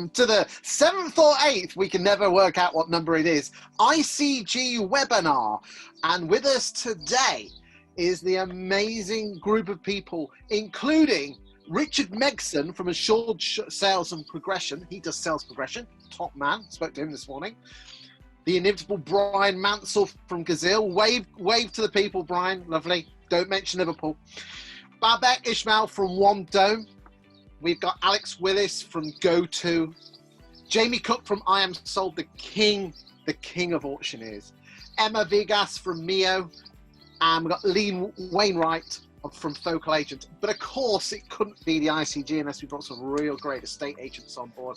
welcome to the 7th or 8th, we can never work out what number it is, ICG webinar. And with us today is the amazing group of people, including Richard Megson from Assured Sales and Progression. He does sales progression, top man, spoke to him this morning. The inimitable Bryan Mansell from Gazeal. Wave to the people, Bryan, lovely. Don't mention Liverpool. Babek Ismayil from OneDome. We've got Alex Willis from GOTO. Jamie Cooke from iamsold, the king of auctioneers. Emma Vigus from Mio. And we've got Wainwright from Focal Agent. But of course, it couldn't be the ICG unless we brought some real great estate agents on board.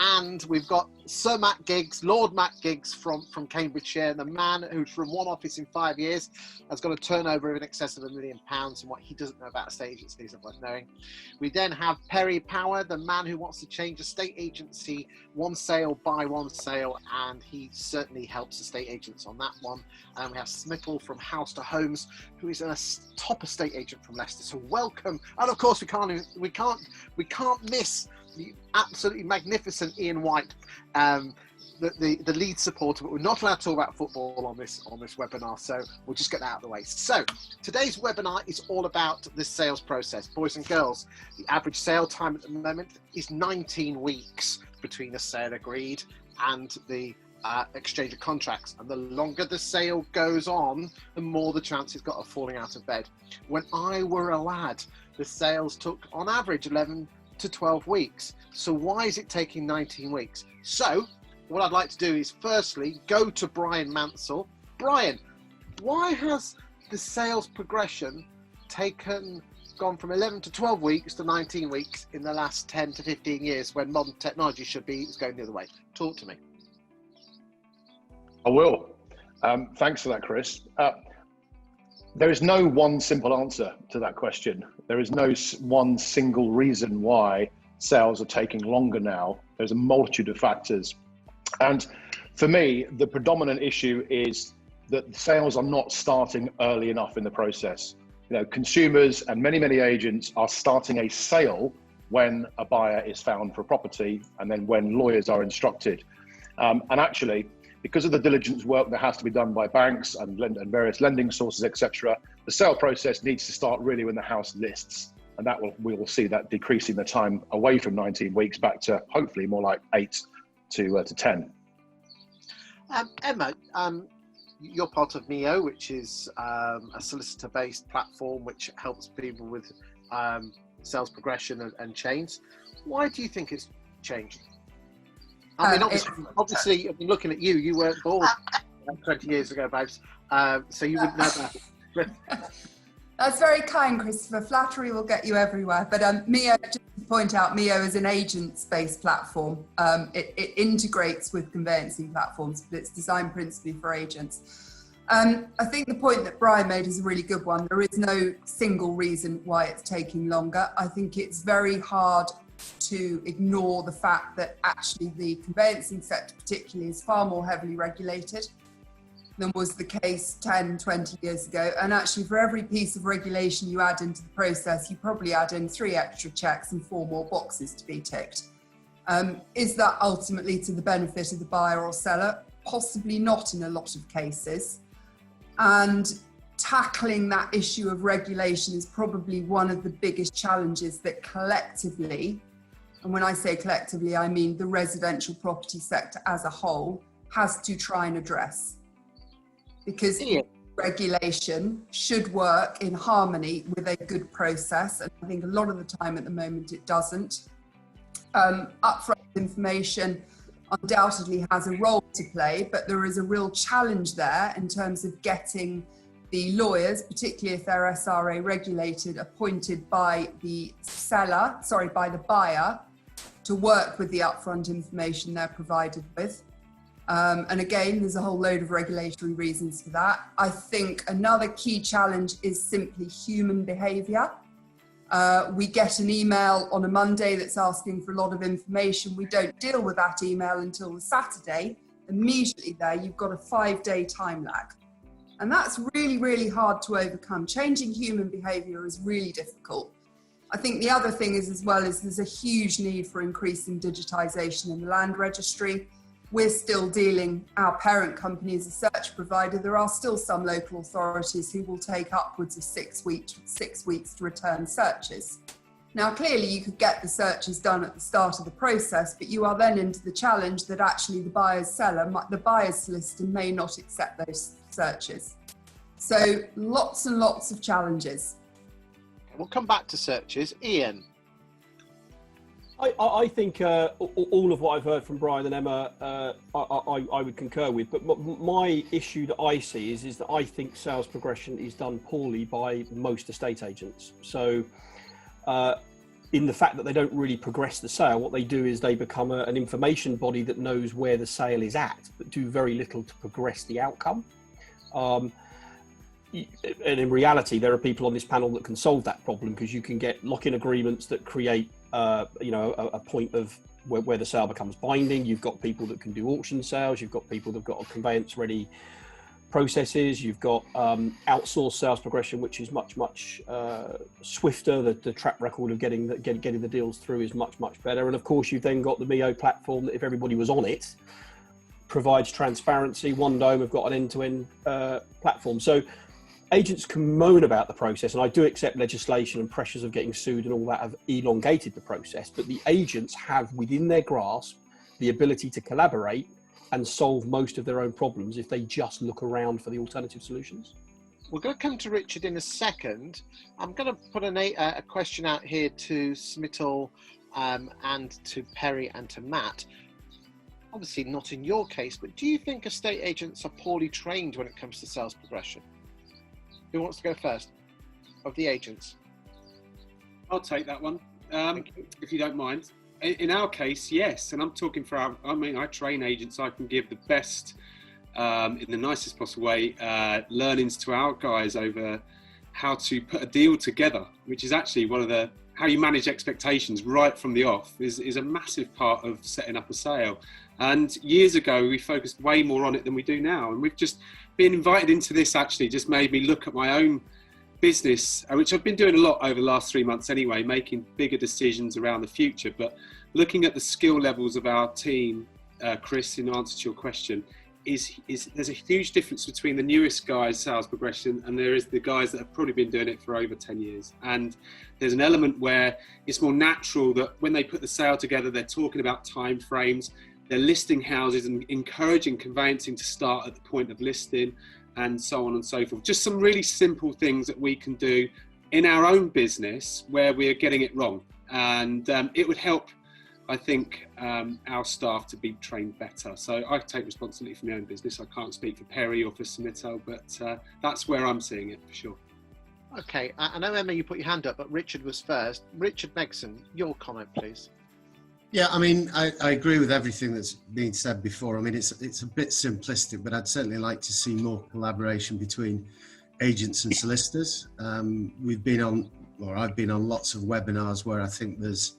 And we've got Sir Matt Giggs, Lord Matt Giggs from Cambridgeshire, the man who's from one office in 5 years, has got a turnover of in excess of £1 million, and what he doesn't know about estate agency isn't worth knowing. We then have Perry Power, the man who wants to change estate agency, one sale by one sale, and he certainly helps estate agents on that one. And we have Smital from House to Homes, who is a top estate agent from Leicester. So welcome, and of course we can't miss the absolutely magnificent Iain White, the lead supporter, but we're not allowed to talk about football on this webinar, so we'll just get that out of the way. So today's webinar is all about the sales process. Boys and girls, the average sale time at the moment is 19 weeks between a sale agreed and the exchange of contracts, and the longer the sale goes on, the more the chance it's got of falling out of bed. When I were a lad, the sales took on average 11 to 12 weeks. So why is it taking 19 weeks? So what I'd like to do is firstly go to Bryan Mansell. Bryan, why has the sales progression gone from 11 to 12 weeks to 19 weeks in the last 10 to 15 years when modern technology is going the other way? Talk to me. I will. Thanks for that, Chris. There is no one simple answer to that question. There is no one single reason why sales are taking longer now. There's a multitude of factors. And for me, the predominant issue is that sales are not starting early enough in the process. You know, consumers and many agents are starting a sale when a buyer is found for a property and then when lawyers are instructed. And actually, because of the diligence work that has to be done by banks and various lending sources, etc., the sale process needs to start really when the house lists, and we will see that decreasing the time away from 19 weeks back to hopefully more like 8 to 10. Emma, you're part of Mio, which is a solicitor-based platform which helps people with sales progression and chains. Why do you think it's changing? I mean, obviously, I mean, looking at you, you weren't born 20 years ago, Babes, so you wouldn't know that. That's very kind, Christopher. Flattery will get you everywhere. But Mio, just to point out, Mio is an agents-based platform. It integrates with conveyancing platforms, but it's designed principally for agents. I think the point that Bryan made is a really good one. There is no single reason why it's taking longer. I think it's very hard to ignore the fact that actually the conveyancing sector particularly is far more heavily regulated than was the case 10, 20 years ago. And actually for every piece of regulation you add into the process, you probably add in 3 extra checks and 4 more boxes to be ticked. Is that ultimately to the benefit of the buyer or seller? Possibly not in a lot of cases. And tackling that issue of regulation is probably one of the biggest challenges that collectively, and when I say collectively, I mean the residential property sector as a whole, has to try and address. Because regulation should work in harmony with a good process, and I think a lot of the time at the moment it doesn't. Upfront information undoubtedly has a role to play, but there is a real challenge there in terms of getting the lawyers, particularly if they're SRA regulated, appointed by the buyer to work with the upfront information they're provided with. And again, there's a whole load of regulatory reasons for that. I think another key challenge is simply human behaviour. We get an email on a Monday that's asking for a lot of information. We don't deal with that email until the Saturday. Immediately there, you've got a 5-day time lag. And that's really, really hard to overcome. Changing human behaviour is really difficult. I think the other thing is, as well, is there's a huge need for increasing digitisation in the land registry. We're still dealing, our parent company is a search provider. There are still some local authorities who will take upwards of 6 weeks to return searches. Now, clearly you could get the searches done at the start of the process, but you are then into the challenge that actually the buyer's solicitor may not accept those searches. So lots and lots of challenges. We'll come back to searches. Iain. I think all of what I've heard from Bryan and Emma, I would concur with. But my issue that I see is that I think sales progression is done poorly by most estate agents. So in the fact that they don't really progress the sale, what they do is they become an information body that knows where the sale is at, but do very little to progress the outcome. And in reality, there are people on this panel that can solve that problem, because you can get lock-in agreements that create a point of where the sale becomes binding. You've got people that can do auction sales. You've got people that've got conveyance ready processes. You've got outsourced sales progression, which is much swifter. The track record of getting the deals through is much better. And of course, you've then got the MEO platform that, if everybody was on it, provides transparency. OneDome have got an end-to-end platform. So agents can moan about the process, and I do accept legislation and pressures of getting sued and all that have elongated the process, but the agents have within their grasp the ability to collaborate and solve most of their own problems if they just look around for the alternative solutions. We're going to come to Richard in a second. I'm going to put a question out here to Smital and to Perry and to Matt. Obviously not in your case, but do you think estate agents are poorly trained when it comes to sales progression? Who wants to go first of the agents? I'll take that one, if you don't mind. In our case, yes, and I'm talking for I train agents. I can give the best, in the nicest possible way, learnings to our guys over how to put a deal together, which is actually how you manage expectations right from the off is a massive part of setting up a sale. And years ago, we focused way more on it than we do now. And we've just been invited into this, actually just made me look at my own business, which I've been doing a lot over the last 3 months anyway, making bigger decisions around the future. But looking at the skill levels of our team, Chris, in answer to your question, there's a huge difference between the newest guys' sales progression and there is the guys that have probably been doing it for over 10 years. And there's an element where it's more natural that when they put the sale together, they're talking about time frames, they're listing houses and encouraging conveyancing to start at the point of listing and so on and so forth. Just some really simple things that we can do in our own business where we're getting it wrong. And it would help, I think, our staff to be trained better. So I take responsibility for my own business. I can't speak for Perry or for Smital, but that's where I'm seeing it for sure. Okay, I know, Emma, you put your hand up, but Richard was first. Richard Megson, your comment, please. Yeah, I mean, I agree with everything that's been said before. I mean, it's a bit simplistic, but I'd certainly like to see more collaboration between agents and solicitors. I've been on lots of webinars where I think there's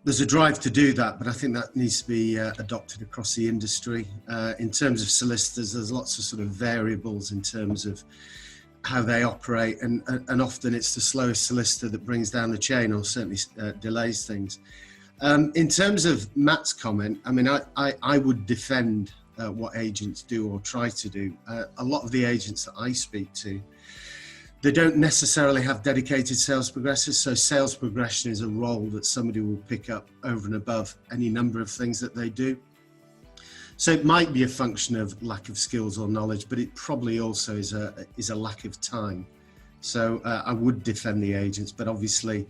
a drive to do that, but I think that needs to be adopted across the industry. In terms of solicitors, there's lots of sort of variables in terms of how they operate, and often it's the slowest solicitor that brings down the chain or certainly delays things. In terms of Matt's comment, I mean, I would defend what agents do or try to do. A lot of the agents that I speak to, they don't necessarily have dedicated sales progressors, so sales progression is a role that somebody will pick up over and above any number of things that they do. So it might be a function of lack of skills or knowledge, but it probably also is a lack of time. So I would defend the agents, but obviously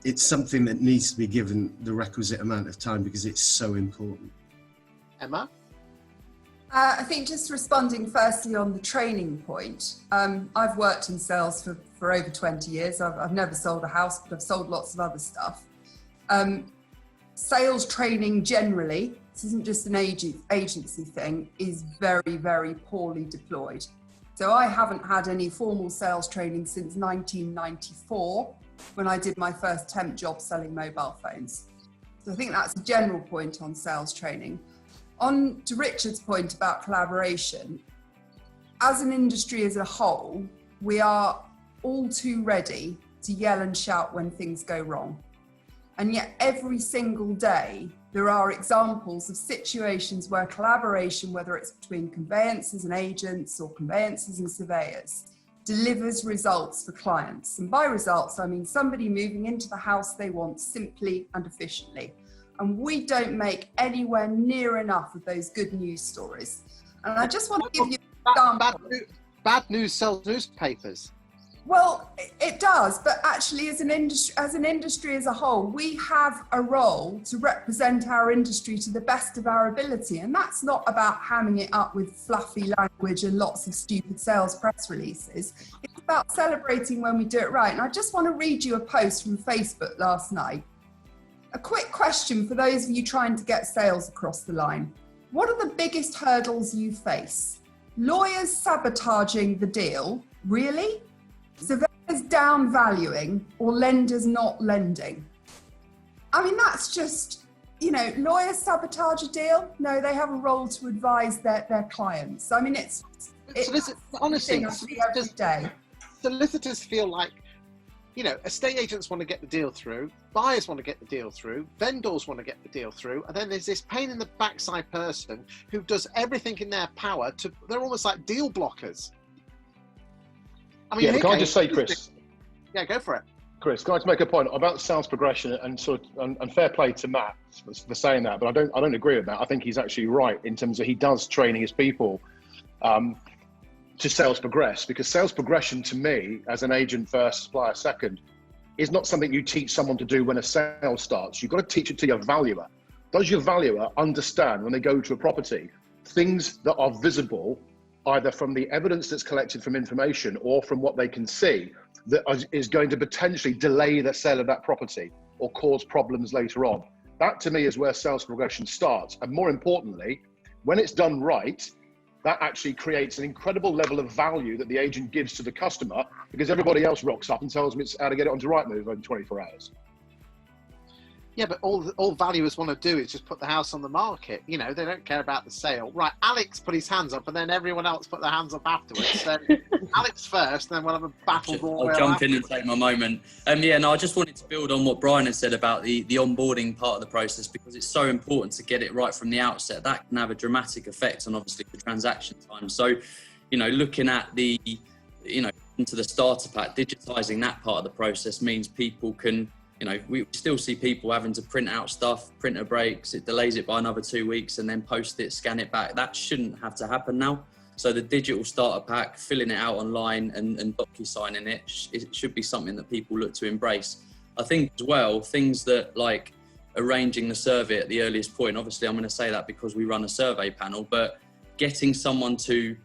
it's something that needs to be given the requisite amount of time because it's so important. Emma? I think just responding firstly on the training point, I've worked in sales for over 20 years. I've never sold a house, but I've sold lots of other stuff. Sales training generally, this isn't just an agency thing, is very, very poorly deployed. So I haven't had any formal sales training since 1994 when I did my first temp job selling mobile phones. So I think that's a general point on sales training. On to Richard's point about collaboration, as an industry as a whole, we are all too ready to yell and shout when things go wrong. And yet every single day, there are examples of situations where collaboration, whether it's between conveyancers and agents or conveyancers and surveyors, delivers results for clients. And by results, I mean somebody moving into the house they want simply and efficiently. And we don't make anywhere near enough of those good news stories. And I just want to give you an example. Bad news sells newspapers. Well, it does, but actually as an industry as a whole, we have a role to represent our industry to the best of our ability. And that's not about hamming it up with fluffy language and lots of stupid sales press releases. It's about celebrating when we do it right. And I just want to read you a post from Facebook last night. A quick question for those of you trying to get sales across the line. What are the biggest hurdles you face? Lawyers sabotaging the deal, really? Surveyors downvaluing or lenders not lending? I mean, that's just, you know, lawyers sabotage a deal? No, they have a role to advise their clients. I mean, honestly, every day. Solicitors feel like, you know, estate agents want to get the deal through, buyers want to get the deal through, vendors want to get the deal through, and then there's this pain in the backside person who does everything in their power to, they're almost like deal blockers. I mean, yeah, can I just say, Chris? Yeah, go for it. Chris, can I just make a point about sales progression and and fair play to Matt for saying that, but I don't agree with that. I think he's actually right in terms of he does training his people to sales progress, because sales progression to me as an agent first, supplier second, is not something you teach someone to do when a sale starts. You've got to teach it to your valuer. Does your valuer understand when they go to a property things that are visible, either from the evidence that's collected from information or from what they can see, that is going to potentially delay the sale of that property or cause problems later on? That to me is where sales progression starts. And more importantly, when it's done right, that actually creates an incredible level of value that the agent gives to the customer, because everybody else rocks up and tells them it's how to get it onto Rightmove in 24 hours. Yeah, but all valuers want to do is just put the house on the market. You know, they don't care about the sale. Right, Alex put his hands up, and then everyone else put their hands up afterwards. So Alex first, and then we'll have a battle royal. I'll jump in and take my moment. Yeah, no, I just wanted to build on what Bryan has said about the onboarding part of the process, because it's so important to get it right from the outset. That can have a dramatic effect on obviously the transaction time. So, you know, looking at into the starter pack, digitizing that part of the process means people can, you know, we still see people having to print out stuff, printer breaks, it delays it by another 2 weeks and then post it, scan it back. That shouldn't have to happen now. So the digital starter pack, filling it out online and docu-signing it should be something that people look to embrace. I think as well, things that like arranging the survey at the earliest point, obviously I'm going to say that because we run a survey panel, but getting someone to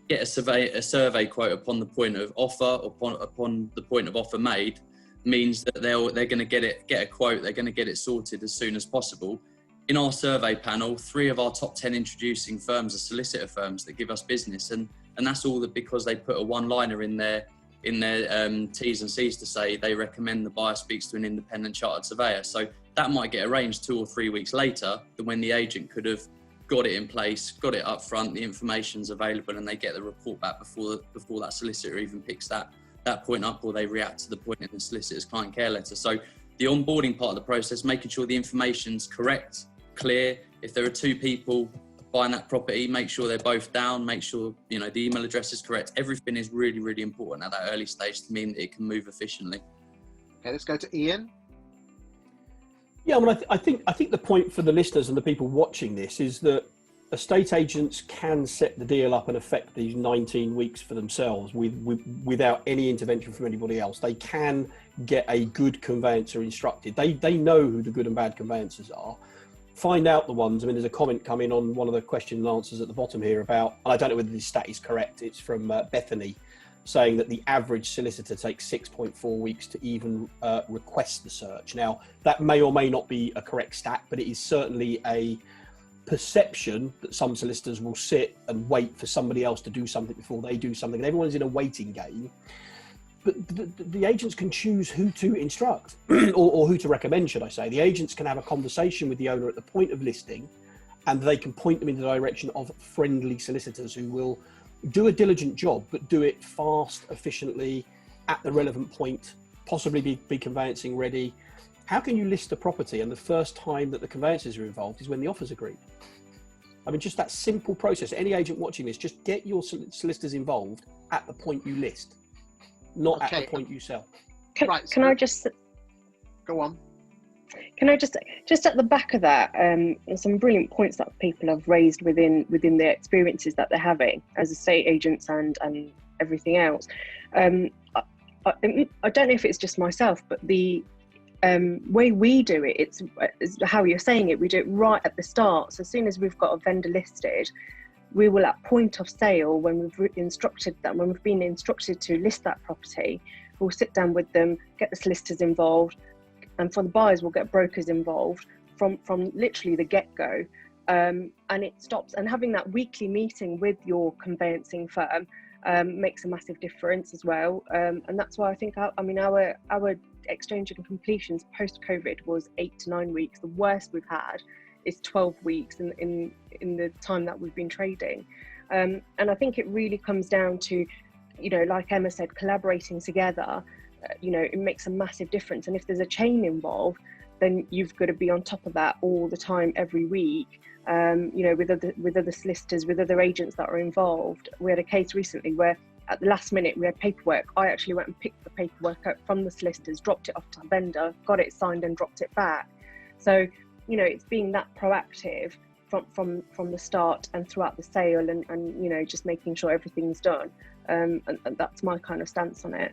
get a survey quote upon the point of offer, upon the point of offer made, means that they're going to get a quote, they're going to get it sorted as soon as possible. In our survey panel, 3 of our top 10 introducing firms are solicitor firms that give us business, and that's all because they put a one-liner in their T's and C's to say they recommend the buyer speaks to an independent chartered surveyor. So that might get arranged 2 or 3 weeks later than when the agent could have got it in place, got it up front, the information's available, and they get the report back before that solicitor even picks that point up, or they react to the point in the solicitor's client care letter. So the onboarding part of the process, making sure the information's correct, clear. If there are 2 people buying that property, make sure they're both down, make sure, you know, the email address is correct. Everything is really, really important at that early stage to mean that it can move efficiently. Okay, let's go to Iain. Yeah, well, I think the point for the listeners and the people watching this is that estate agents can set the deal up and affect these 19 weeks for themselves without any intervention from anybody else. They can get a good conveyancer instructed. They know who the good and bad conveyancers are. Find out the ones. I mean, there's a comment coming on one of the question and answers at the bottom here about, and I don't know whether this stat is correct, it's from Bethany, saying that the average solicitor takes 6.4 weeks to even request the search. Now, that may or may not be a correct stat, but it is certainly a perception that some solicitors will sit and wait for somebody else to do something before they do something, and everyone's in a waiting game. But the agents can choose who to instruct or who to recommend, should I say. The agents can have a conversation with the owner at the point of listing, and they can point them in the direction of friendly solicitors who will do a diligent job, but do it fast, efficiently, at the relevant point possibly be conveyancing ready. How can you list a property and the first time that the conveyancers are involved is when the offer's agreed? I mean, just that simple process. Any agent watching this, just get your solicitors involved at the point you list, not at the point you sell. Can I just go on? Can I just at the back of that, some brilliant points that people have raised within their experiences that they're having as estate agents and everything else. I don't know if it's just myself, but the way we do it, it's how you're saying it, we do it right at the start. So as soon as we've got a vendor listed, we will at point of sale, when we've been instructed to list that property, we'll sit down with them, get the solicitors involved, and for the buyers we'll get brokers involved from literally the get-go. And it stops, and having that weekly meeting with your conveyancing firm makes a massive difference as well. And that's why I think our exchange and completions post-COVID was 8 to 9 weeks. The worst we've had is 12 weeks in the time that we've been trading. And I think it really comes down to, like Emma said, collaborating together. It makes a massive difference. And if there's a chain involved, then you've got to be on top of that all the time, every week. With other solicitors, with other agents that are involved. We had a case recently where at the last minute we had paperwork. I actually went and picked the paperwork up from the solicitors, dropped it off to the vendor, got it signed and dropped it back. So, it's being that proactive from the start and throughout the sale, and just making sure everything's done. And that's my kind of stance on it.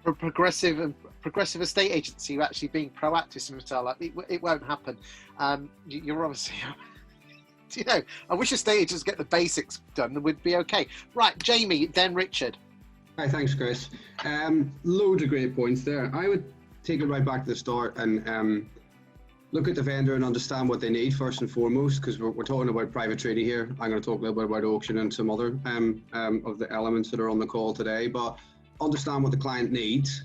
For a progressive estate agency, you're actually being proactive, Smital. Like, it won't happen. You're obviously, I wish estate agents get the basics done, then we'd be okay. Right, Jamie, then Richard. Hi, thanks, Chris. Loads of great points there. I would take it right back to the start and look at the vendor and understand what they need first and foremost, because we're talking about private treaty here. I'm going to talk a little bit about auction and some other of the elements that are on the call today, but understand what the client needs,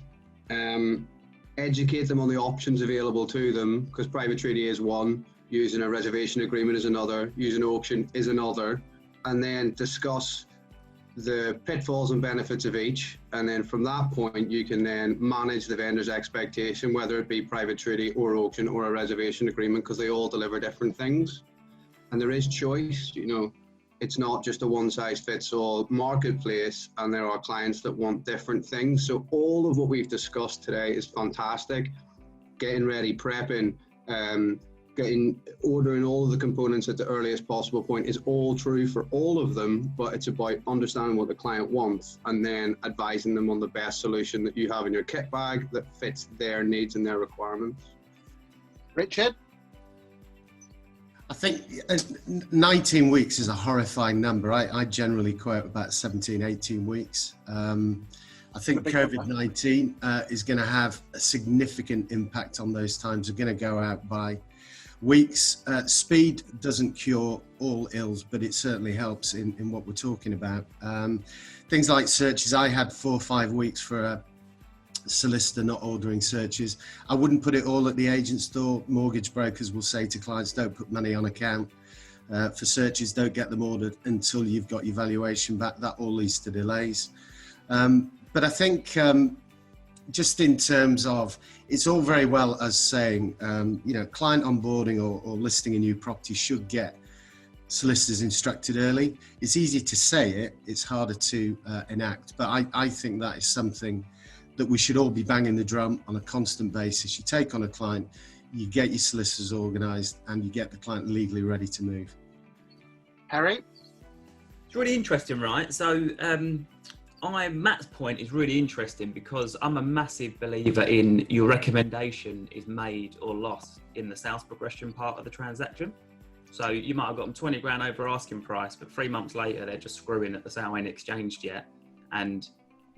educate them on the options available to them, because private treaty is one, using a reservation agreement is another, using auction is another, and then discuss the pitfalls and benefits of each. And then from that point, you can then manage the vendor's expectation, whether it be private treaty or auction or a reservation agreement, because they all deliver different things. And there is choice, it's not just a one-size-fits-all marketplace, and there are clients that want different things. So all of what we've discussed today is fantastic. Getting ready, prepping, ordering all of the components at the earliest possible point is all true for all of them, but it's about understanding what the client wants and then advising them on the best solution that you have in your kit bag that fits their needs and their requirements. Richard? I think 19 weeks is a horrifying number. I generally quote about 17, 18 weeks. I think COVID-19 is going to have a significant impact on those times. We're going to go out by weeks. Speed doesn't cure all ills, but it certainly helps in what we're talking about. Things like searches, I had 4 or 5 weeks for a solicitor not ordering searches. I wouldn't put it all at the agent's door. Mortgage brokers will say to clients, don't put money on account for searches, don't get them ordered until you've got your valuation back. That all leads to delays. But I think just in terms of, it's all very well as saying, client onboarding or listing a new property should get solicitors instructed early. It's easy to say it, it's harder to enact, but I think that is something that we should all be banging the drum on a constant basis. You take on a client, you get your solicitors organised, and you get the client legally ready to move. Harry? It's really interesting, right? So Matt's point is really interesting because I'm a massive believer in your recommendation is made or lost in the sales progression part of the transaction. So you might have got them 20 grand over asking price, but 3 months later, they're just screwing that the sale ain't exchanged yet. And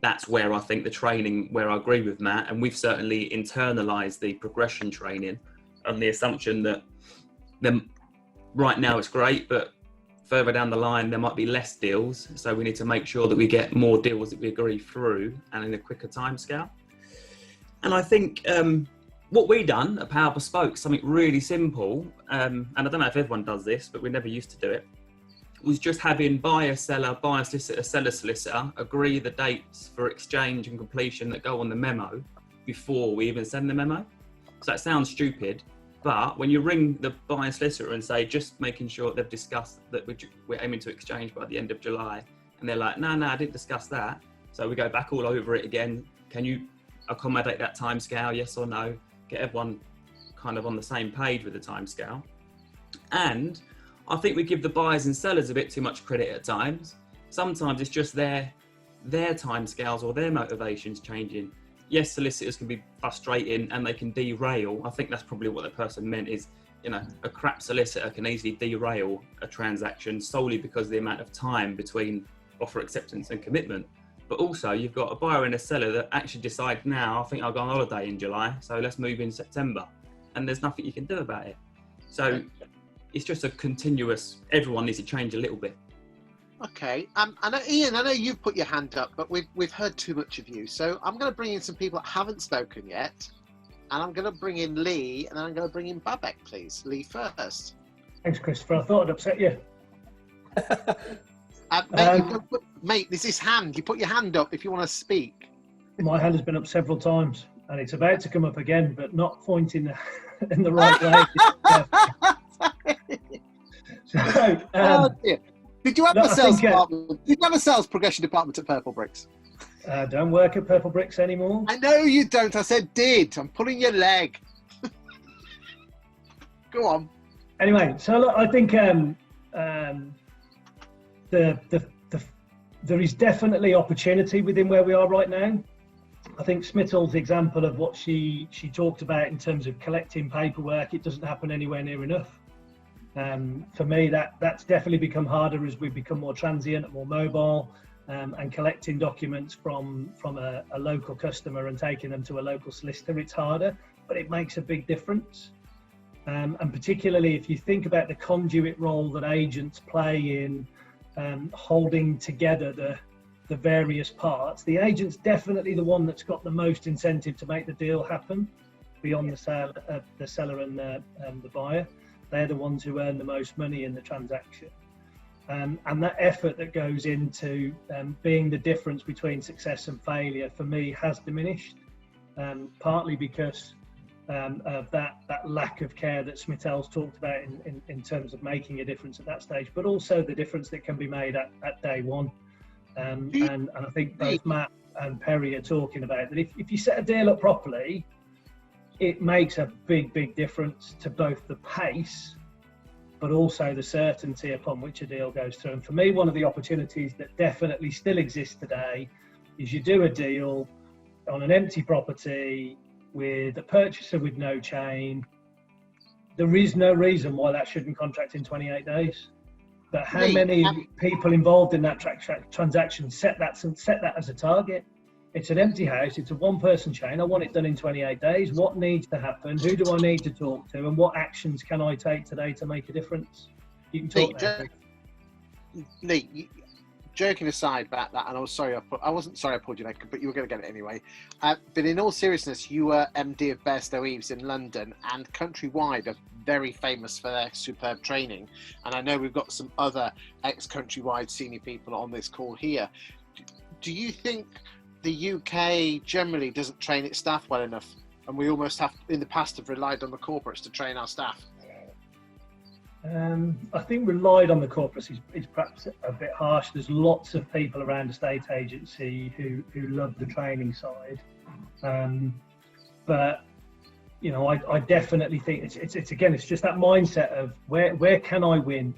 that's where I think the training, where I agree with Matt, and we've certainly internalised the progression training on the assumption that right now it's great, but further down the line, there might be less deals. So we need to make sure that we get more deals that we agree through and in a quicker timescale. And I think what we done at Power Bespoke, something really simple, and I don't know if everyone does this, but we never used to do it, was just having buyer, seller, buyer solicitor, seller solicitor agree the dates for exchange and completion that go on the memo. before we even send the memo. So that sounds stupid, but when you ring the buyer solicitor and say, just making sure they've discussed that we're aiming to exchange by the end of July, and they're like, no, I didn't discuss that. So we go back all over it again. Can you accommodate that timescale, yes or no? Get everyone kind of on the same page with the timescale. And I think we give the buyers and sellers a bit too much credit at times. Sometimes it's just their timescales or their motivations changing. Yes, solicitors can be frustrating and they can derail. I think that's probably what the person meant is, you know, a crap solicitor can easily derail a transaction solely because of the amount of time between offer acceptance and commitment. But also you've got a buyer and a seller that actually decide now, I think I'll go on holiday in July, so let's move in September. And there's nothing you can do about it. So it's just a continuous, everyone needs to change a little bit. Okay, I know, Iain, I know you've put your hand up, but we've heard too much of you. So I'm going to bring in some people that haven't spoken yet. And I'm going to bring in Lee, and then I'm going to bring in Babek, please. Lee first. Thanks, Christopher. I thought I'd upset you. Mate, this is hand. You put your hand up if you want to speak. My hand has been up several times, and it's about to come up again, but not pointing in the right way. Oh dear. Did you have a sales department? Did you have a sales progression department at Purple Bricks? Don't work at Purple Bricks anymore. I know you don't. I said did. I'm pulling your leg. Go on. Anyway, so look, I think there is definitely opportunity within where we are right now. I think Smital's example of what she talked about in terms of collecting paperwork, it doesn't happen anywhere near enough. For me, that's definitely become harder as we become more transient and more mobile, and collecting documents from a local customer and taking them to a local solicitor, it's harder, but it makes a big difference. And particularly if you think about the conduit role that agents play in holding together the various parts, the agent's definitely the one that's got the most incentive to make the deal happen beyond the seller and the buyer. They're the ones who earn the most money in the transaction. And that effort that goes into being the difference between success and failure, for me, has diminished, partly because of that lack of care that Smital's talked about in terms of making a difference at that stage, but also the difference that can be made at day one. And I think both Matt and Perry are talking about that if you set a deal up properly, it makes a big difference to both the pace but also the certainty upon which a deal goes through. And for me, one of the opportunities that definitely still exists today is you do a deal on an empty property with a purchaser with no chain. There is no reason why that shouldn't contract in 28 days. But how many people involved in that transaction set that as a target? It's an empty house, it's a one-person chain, I want it done in 28 days. What needs to happen? Who do I need to talk to? And what actions can I take today to make a difference? You can talk now. Lee, joking aside about that, and I wasn't sorry I pulled your leg, but you were going to get it anyway. But in all seriousness, you were MD of Bairstow Eaves in London, and Countrywide are very famous for their superb training. And I know we've got some other ex-Countrywide senior people on this call here. Do you think the UK generally doesn't train its staff well enough, and we almost have, in the past, have relied on the corporates to train our staff? I think relied on the corporates is perhaps a bit harsh. There's lots of people around a state agency who love the training side, but you know, I definitely think it's just that mindset of where can I win.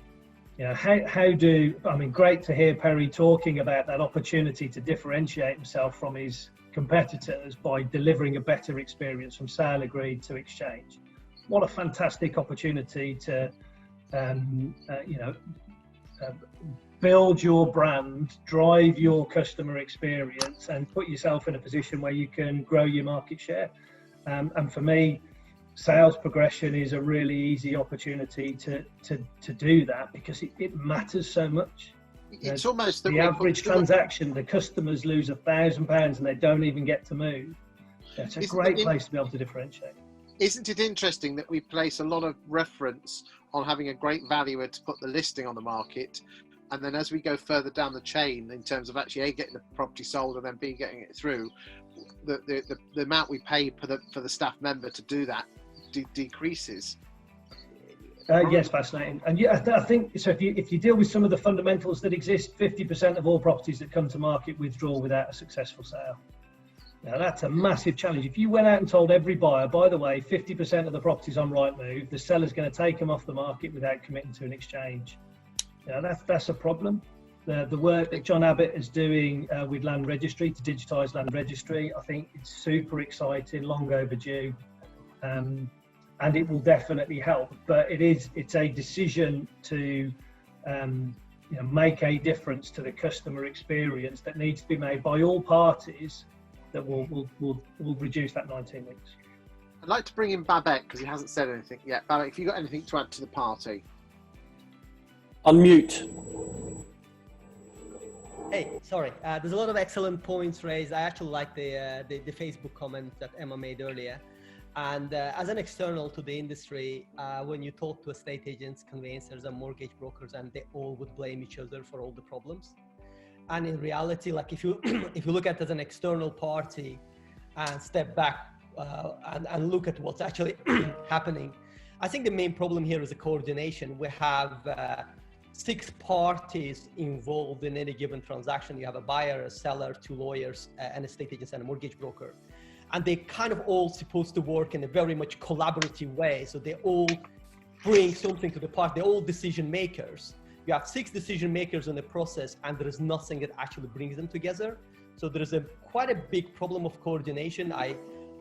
You know, great to hear Perry talking about that opportunity to differentiate himself from his competitors by delivering a better experience from sale agreed to exchange. What a fantastic opportunity to, build your brand, drive your customer experience, and put yourself in a position where you can grow your market share. And for me, sales progression is a really easy opportunity to do that because it matters so much. It's almost the average transaction, the customers lose £1,000 and they don't even get to move. It's a great place to be able to differentiate. Isn't it interesting that we place a lot of reference on having a great valuer to put the listing on the market, and then as we go further down the chain in terms of actually A, getting the property sold, and then B, getting it through, the amount we pay for the staff member to do that decreases. Yes, fascinating. And yeah, I think so. If you deal with some of the fundamentals that exist, 50% of all properties that come to market withdraw without a successful sale. Now that's a massive challenge. If you went out and told every buyer, by the way, 50% of the properties on Rightmove, the seller's going to take them off the market without committing to an exchange. Now that's a problem. The work that John Abbott is doing with Land Registry to digitise Land Registry, I think it's super exciting, long overdue. And it will definitely help, but it's a decision to make a difference to the customer experience that needs to be made by all parties that will reduce that 19 weeks. I'd like to bring in Babek because he hasn't said anything yet. Babek, if you've got anything to add to the party. Unmute. Hey, sorry. There's a lot of excellent points raised. I actually like the Facebook comment that Emma made earlier. And as an external to the industry, when you talk to estate agents, conveyancers and mortgage brokers, and they all would blame each other for all the problems. And in reality, like if you look at it as an external party and step back and look at what's actually happening, I think the main problem here is the coordination. We have 6 parties involved in any given transaction. You have a buyer, a seller, 2 lawyers, an estate agent and a mortgage broker. And they kind of all supposed to work in a very much collaborative way. So they all bring something to the party. They're all decision makers. You have 6 decision makers in the process, and there is nothing that actually brings them together. So there is quite a big problem of coordination.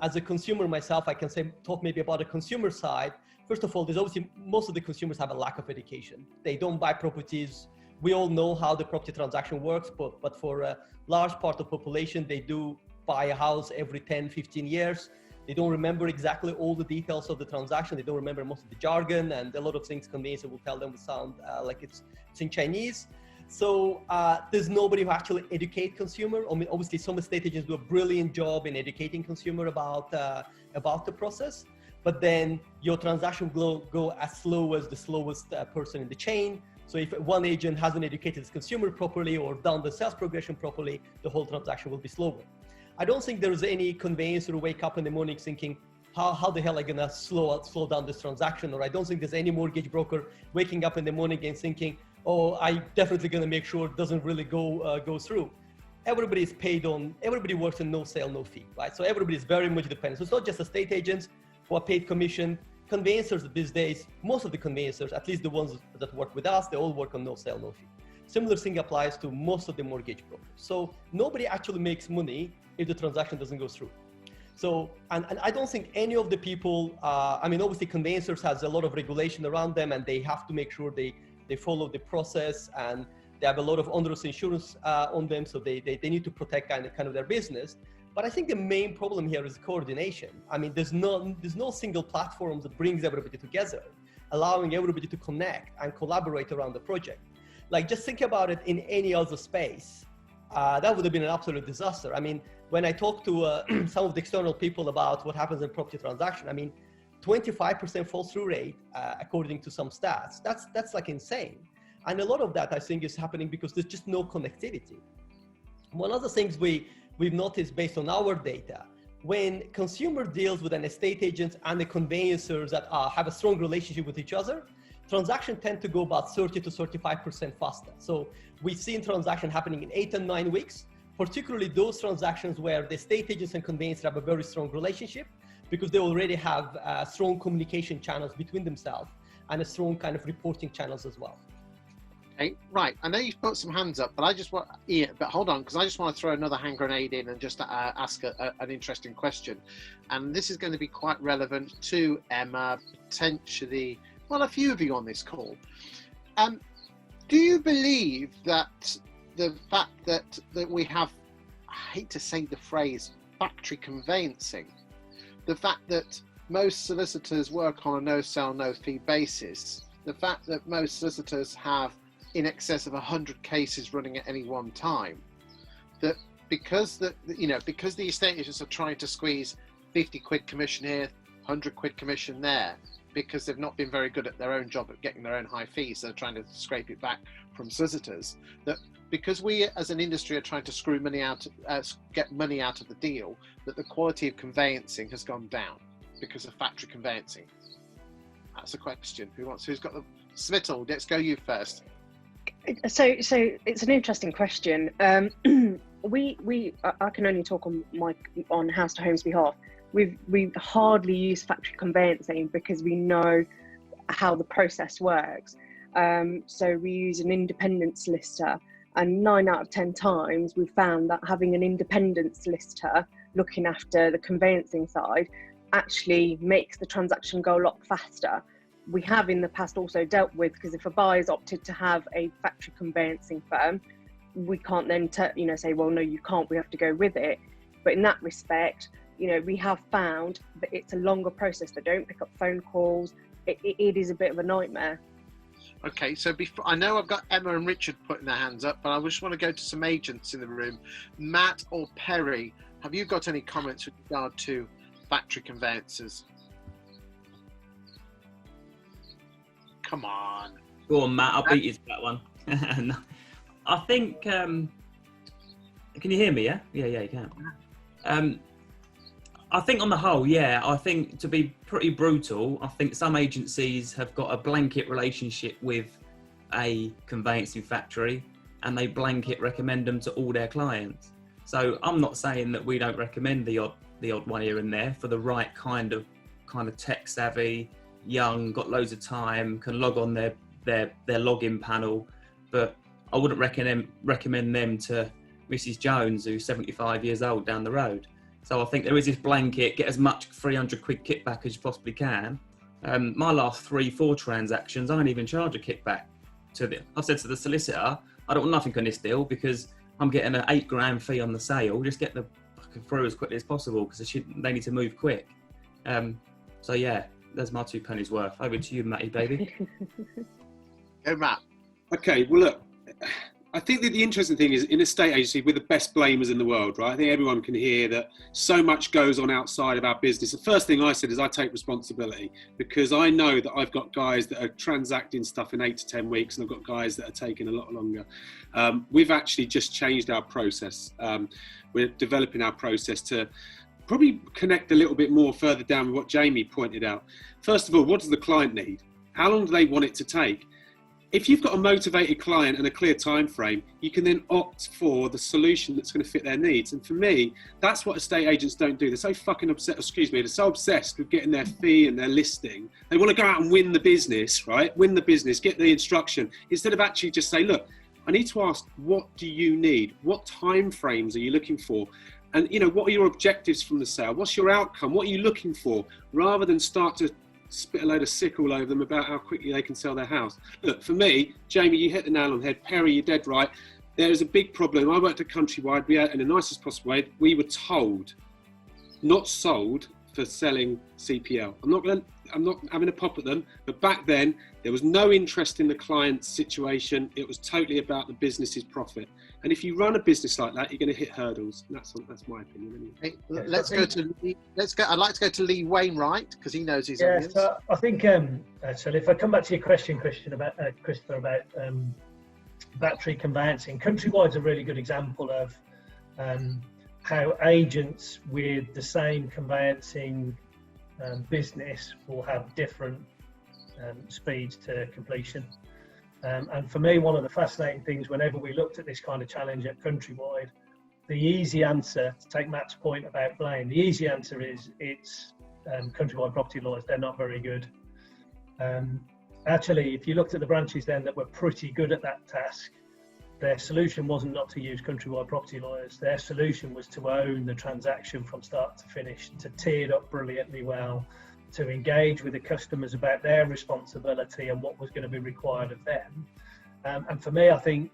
As a consumer myself, I can talk maybe about the consumer side. First of all, there's obviously most of the consumers have a lack of education. They don't buy properties. We all know how the property transaction works, but for a large part of the population, they do buy a house every 10, 15 years. They don't remember exactly all the details of the transaction. They don't remember most of the jargon, and a lot of things conveyancer will tell them will sound like it's in Chinese. So there's nobody who actually educate consumer. I mean, obviously some estate agents do a brilliant job in educating consumer about the process, but then your transaction will go as slow as the slowest person in the chain. So if one agent hasn't educated his consumer properly or done the sales progression properly, the whole transaction will be slower. I don't think there's any conveyancer who wake up in the morning thinking, how the hell am I gonna slow down this transaction? Or I don't think there's any mortgage broker waking up in the morning and thinking, oh, I definitely gonna make sure it doesn't really go through. Everybody is paid on, everybody works on no sale, no fee, right? So everybody is very much dependent. So it's not just estate agents who are paid commission. Conveyancers these days, most of the conveyancers, at least the ones that work with us, they all work on no sale, no fee. Similar thing applies to most of the mortgage brokers. So nobody actually makes money if the transaction doesn't go through. So, and I don't think any of the people, I mean, obviously conveyancers has a lot of regulation around them, and they have to make sure they follow the process, and they have a lot of onerous insurance on them. So they need to protect kind of their business. But I think the main problem here is coordination. I mean, there's no single platform that brings everybody together, allowing everybody to connect and collaborate around the project. Like, just think about it in any other space. That would have been an absolute disaster. I mean, when I talk to some of the external people about what happens in property transaction, I mean, 25% fall through rate, according to some stats, that's like insane. And a lot of that, I think, is happening because there's just no connectivity. One of the things we've noticed based on our data, when consumer deals with an estate agent and the conveyancers that have a strong relationship with each other, transactions tend to go about 30 to 35% faster. So we've seen transaction happening in 8 and 9 weeks, particularly those transactions where the estate agents and conveyancers have a very strong relationship because they already have strong communication channels between themselves and a strong kind of reporting channels as well. Okay, right. I know you've put some hands up, but I just want, Iain, but hold on, because I just want to throw another hand grenade in and just ask an interesting question. And this is going to be quite relevant to Emma, potentially, well, a few of you on this call. Do you believe that the fact that we have, I hate to say the phrase, factory conveyancing, the fact that most solicitors work on a no sell, no fee basis, the fact that most solicitors have in excess of 100 cases running at any one time, that because the estate agents are trying to squeeze 50 quid commission here, 100 quid commission there, because they've not been very good at their own job at getting their own high fees, so they're trying to scrape it back from solicitors, that because we as an industry are trying to screw money out, get money out of the deal, that the quality of conveyancing has gone down because of factory conveyancing? That's a question. Who's got the Smital? Let's go you first. So it's an interesting question. I can only talk on House to Home's behalf. We hardly use factory conveyancing because we know how the process works. So we use an independent solicitor, and 9 out of 10 times we've found that having an independent solicitor looking after the conveyancing side actually makes the transaction go a lot faster. We have in the past also dealt with, because if a buyer's opted to have a factory conveyancing firm, we can't then say, well, no, you can't, we have to go with it. But in that respect, we have found that it's a longer process. They don't pick up phone calls. It is a bit of a nightmare. Okay, so before, I know I've got Emma and Richard putting their hands up, but I just want to go to some agents in the room. Matt or Perry, have you got any comments with regard to factory conveyancers? Come on. Go on, Matt. I'll beat you to that one. I think. Can you hear me? Yeah, you can. I think on the whole, I think, to be pretty brutal, I think some agencies have got a blanket relationship with a conveyancing factory, and they blanket recommend them to all their clients. So I'm not saying that we don't recommend the odd one here and there for the right kind of tech savvy, young, got loads of time, can log on their login panel, but I wouldn't recommend them to Mrs. Jones, who's 75 years old down the road. So I think there is this blanket, get as much 300 quid kickback as you possibly can. My last 3-4 transactions, I don't even charge a kickback I've said to the solicitor, I don't want nothing on this deal because I'm getting an 8 grand fee on the sale. Just get the fucking through as quickly as possible because they need to move quick. So yeah, there's my 2 pennies worth. Over to you, Matty, baby. Go, Matt. Okay, well, look, I think that the interesting thing is in a estate agency, we're the best blamers in the world, right? I think everyone can hear that so much goes on outside of our business. The first thing I said is I take responsibility because I know that I've got guys that are transacting stuff in 8 to 10 weeks and I've got guys that are taking a lot longer. We've actually just changed our process. We're developing our process to probably connect a little bit more further down with what Jamie pointed out. First of all, what does the client need? How long do they want it to take? If you've got a motivated client and a clear time frame, you can then opt for the solution that's going to fit their needs. And for me, that's what estate agents don't do. They're so fucking they're so obsessed with getting their fee and their listing. They want to go out and win the business, right? Win the business, get the instruction, instead of actually just say, look, I need to ask, what do you need? What time frames are you looking for? And, what are your objectives from the sale? What's your outcome? What are you looking for? Rather than start to spit a load of sick all over them about how quickly they can sell their house. Look, for me, Jamie, you hit the nail on the head. Perry, you're dead right. There is a big problem. I worked at Countrywide. We had, in the nicest possible way, we were told, not sold for selling CPL. I'm not having a pop at them, but back then there was no interest in the client's situation. It was totally about the business's profit. And if you run a business like that, you're going to hit hurdles. And that's my opinion. Anyway. Okay, let's go to Lee. I'd like to go to Lee Wainwright because he knows his audience. So I think so. If I come back to your question, Christopher, about battery conveyancing, Countrywide's a really good example of how agents with the same conveyancing business will have different speeds to completion. And for me, one of the fascinating things whenever we looked at this kind of challenge at Countrywide, the easy answer, to take Matt's point about blame, the easy answer is it's Countrywide property lawyers. They're not very good. Actually, if you looked at the branches then that were pretty good at that task, their solution wasn't not to use Countrywide property lawyers. Their solution was to own the transaction from start to finish, to tee it up brilliantly well, to engage with the customers about their responsibility and what was going to be required of them. And for me, I think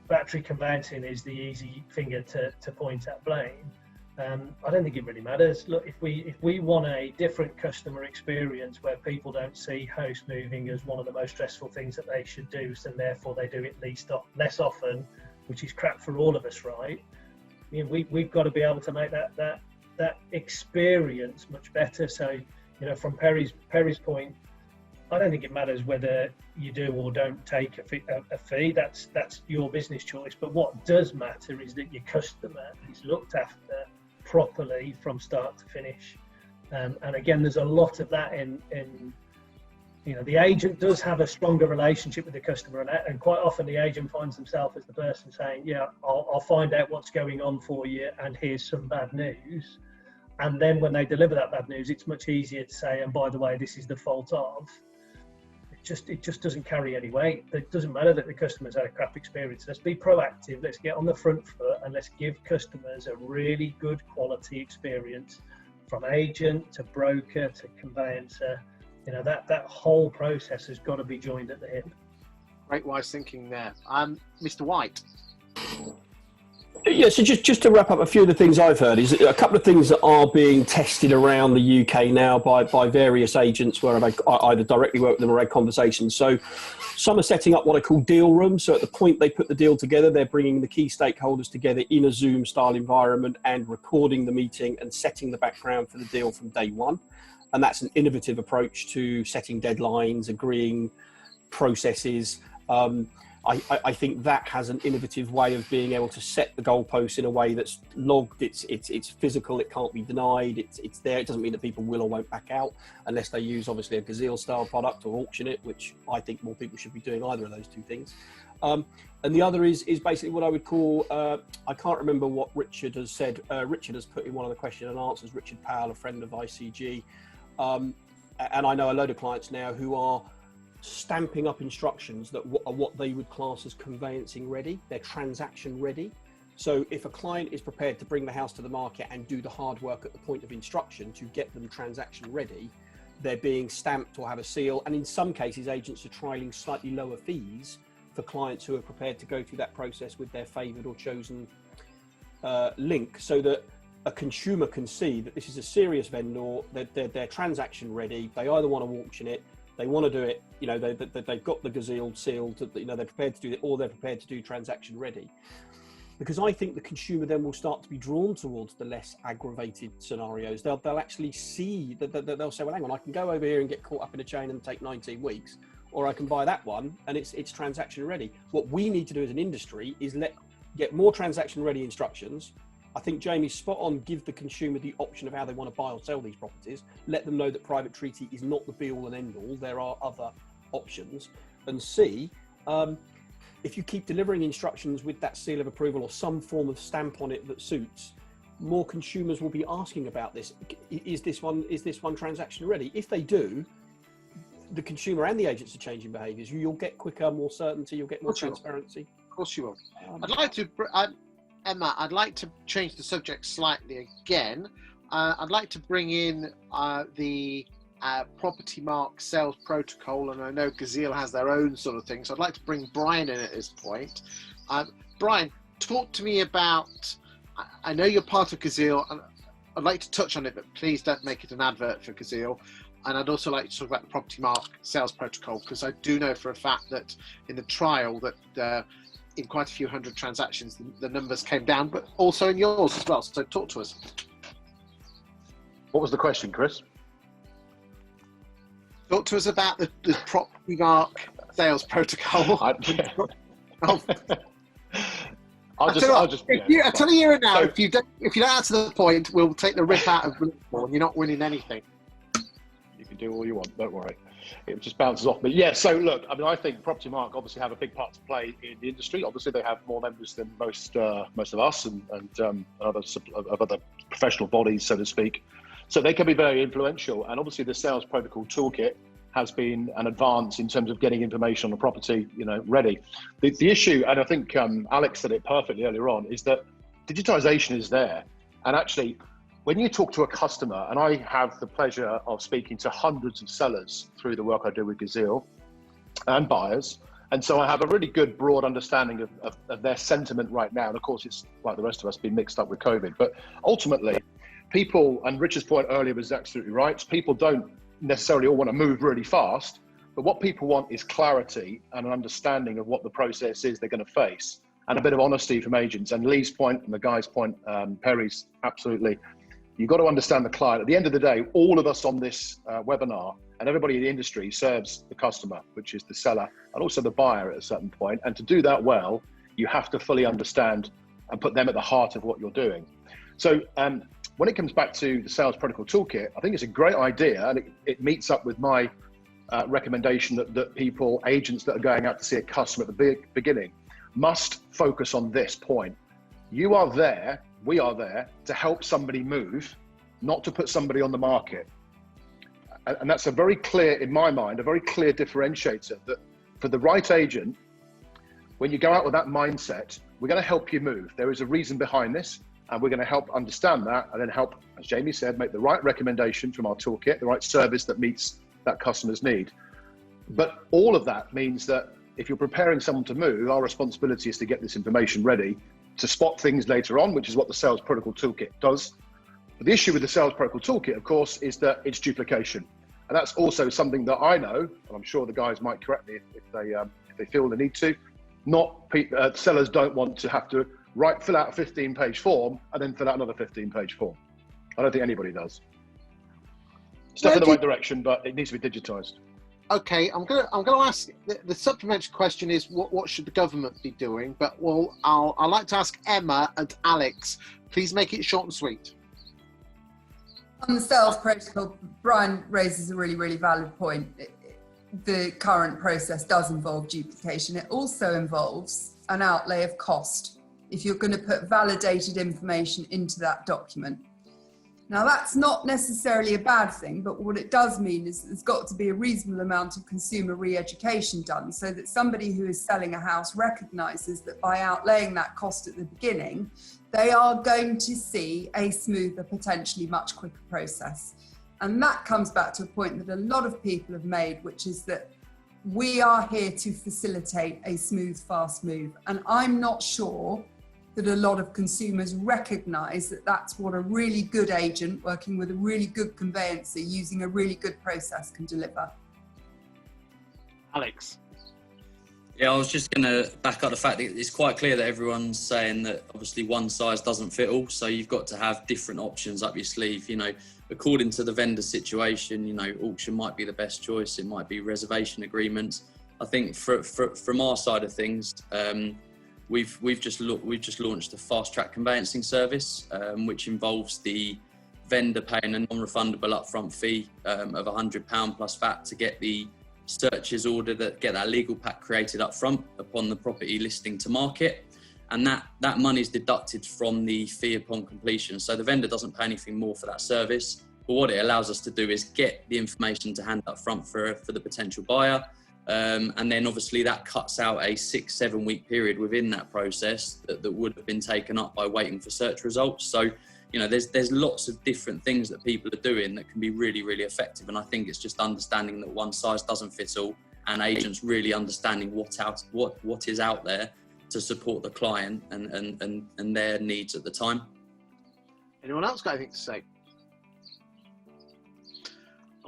battery conveyancing is the easy finger to point at blame. I don't think it really matters. Look, if we want a different customer experience where people don't see house moving as one of the most stressful things that they should do, so therefore they do it less often, which is crap for all of us, right? We've got to be able to make that experience much better. So You know, from Perry's point, I don't think it matters whether you do or don't take a fee. That's your business choice. But what does matter is that your customer is looked after properly from start to finish. And again, there's a lot of that in you know, the agent does have a stronger relationship with the customer, and quite often the agent finds himself as the person saying, yeah, I'll find out what's going on for you, and here's some bad news. And then when they deliver that bad news, it's much easier to say, and by the way, this is the fault of. It just doesn't carry any weight. It doesn't matter that the customer's had a crap experience. Let's be proactive. Let's get on the front foot, and let's give customers a really good quality experience, from agent to broker to conveyancer. You know, that whole process has got to be joined at the hip. Great wise thinking there. Mr. White. Yeah, so just to wrap up, a few of the things I've heard is a couple of things that are being tested around the UK now by various agents where I've either directly worked with them or had conversations. So some are setting up what I call deal rooms. So at the point they put the deal together, they're bringing the key stakeholders together in a Zoom style environment and recording the meeting and setting the background for the deal from day one. And that's an innovative approach to setting deadlines, agreeing processes. I think that has an innovative way of being able to set the goalposts in a way that's logged. It's physical. It can't be denied. It's there. It doesn't mean that people will or won't back out unless they use obviously a Gazeal style product or auction it, which I think more people should be doing either of those two things. And the other is basically what I would call, I can't remember what Richard has said. Richard has put in one of the question and answers, Richard Powell, a friend of ICG. And I know a load of clients now who are stamping up instructions that are what they would class as conveyancing ready. They're transaction ready. So if a client is prepared to bring the house to the market and do the hard work at the point of instruction to get them transaction ready, they're being stamped or have a seal. And in some cases, agents are trialing slightly lower fees for clients who are prepared to go through that process with their favoured or chosen link, so that a consumer can see that this is a serious vendor, they're transaction ready. They either want to auction it, they want to do it, you know, they've got the Gazeal sealed, you know, they're prepared to do it, or they're prepared to do transaction ready. Because I think the consumer then will start to be drawn towards the less aggravated scenarios. They'll actually see that they'll say, well, hang on, I can go over here and get caught up in a chain and take 19 weeks, or I can buy that one and it's transaction ready. What we need to do as an industry is get more transaction ready instructions. I think Jamie's spot on. Give the consumer the option of how they want to buy or sell these properties. Let them know that private treaty is not the be all and end all. There are other options. And C, if you keep delivering instructions with that seal of approval or some form of stamp on it that suits, more consumers will be asking about this. Is this one transaction ready? If they do, the consumer and the agents are changing behaviours. You'll get quicker, more certainty. You'll get more transparency. Of course you will. I'd like to. Emma, I'd like to change the subject slightly again. I'd like to bring in the property mark sales protocol, and I know Gazeal has their own sort of thing, so I'd like to bring Bryan in at this point. Bryan, talk to me about, I know you're part of Gazeal, and I'd like to touch on it, but please don't make it an advert for Gazeal. And I'd also like to talk about the property mark sales protocol, because I do know for a fact that in the trial that in quite a few hundred transactions, the numbers came down, but also in yours as well. So talk to us. What was the question, Chris? Talk to us about the property mark sales protocol. I tell you right now, if you don't answer the point, we'll take the rip out of Liverpool, and you're not winning anything. You can do all you want, don't worry. It just bounces off me. Yeah, so look, I mean, I think Property Mark obviously have a big part to play in the industry. Obviously, they have more members than most of us and other professional bodies, so to speak. So they can be very influential. And obviously, the Sales Protocol Toolkit has been an advance in terms of getting information on the property, you know, ready. The issue, and I think Alex said it perfectly earlier on, is that digitization is there. And actually, when you talk to a customer, and I have the pleasure of speaking to hundreds of sellers through the work I do with Gazeal and buyers, and so I have a really good broad understanding of their sentiment right now. And of course, it's like the rest of us been mixed up with COVID. But ultimately, people, and Richard's point earlier was absolutely right, people don't necessarily all want to move really fast, but what people want is clarity and an understanding of what the process is they're going to face, and a bit of honesty from agents. And Lee's point and the guy's point, Perry's absolutely You've got to understand the client. At the end of the day, all of us on this webinar and everybody in the industry serves the customer, which is the seller, and also the buyer at a certain point. And to do that well, you have to fully understand and put them at the heart of what you're doing. So when it comes back to the Sales Protocol Toolkit, I think it's a great idea, and it meets up with my recommendation that people, agents that are going out to see a customer at the beginning, must focus on this point. You are there, we are there to help somebody move, not to put somebody on the market. And that's a very clear, in my mind, a very clear differentiator that for the right agent, when you go out with that mindset, we're going to help you move. There is a reason behind this, and we're going to help understand that, and then help, as Jamie said, make the right recommendation from our toolkit, the right service that meets that customer's need. But all of that means that if you're preparing someone to move, our responsibility is to get this information ready to spot things later on, which is what the Sales Protocol Toolkit does. But the issue with the Sales Protocol Toolkit, of course, is that it's duplication. And that's also something that I know, and I'm sure the guys might correct me if they feel the need to. Sellers don't want to have to fill out a 15-page form and then fill out another 15-page form. I don't think anybody does. Step in the right direction, but it needs to be digitized. Okay, I'm gonna ask the supplementary question is what should the government be doing? But I'd like to ask Emma and Alex. Please make it short and sweet. On the sales protocol, Bryan raises a really, really valid point. The current process does involve duplication. It also involves an outlay of cost if you're going to put validated information into that document. Now, that's not necessarily a bad thing, but what it does mean is there's got to be a reasonable amount of consumer re-education done so that somebody who is selling a house recognises that by outlaying that cost at the beginning, they are going to see a smoother, potentially much quicker process. And that comes back to a point that a lot of people have made, which is that we are here to facilitate a smooth, fast move. And I'm not sure that a lot of consumers recognise that that's what a really good agent working with a really good conveyancer using a really good process can deliver. Alex. Yeah, I was just going to back up the fact that it's quite clear that everyone's saying that obviously one size doesn't fit all. So you've got to have different options up your sleeve, according to the vendor situation, auction might be the best choice. It might be reservation agreements. I think from our side of things, we've just launched a fast track conveyancing service, which involves the vendor paying a non-refundable upfront fee of £100 plus VAT to get the searches ordered, get that legal pack created up front upon the property listing to market, and that money is deducted from the fee upon completion. So the vendor doesn't pay anything more for that service, but what it allows us to do is get the information to hand up front for the potential buyer, and then obviously that cuts out a 6-7 week period within that process that would have been taken up by waiting for search results. So there's lots of different things that people are doing that can be really, really effective. And I think it's just understanding that one size doesn't fit all, and agents really understanding what is out there to support the client and their needs at the time. Anyone else got anything to say?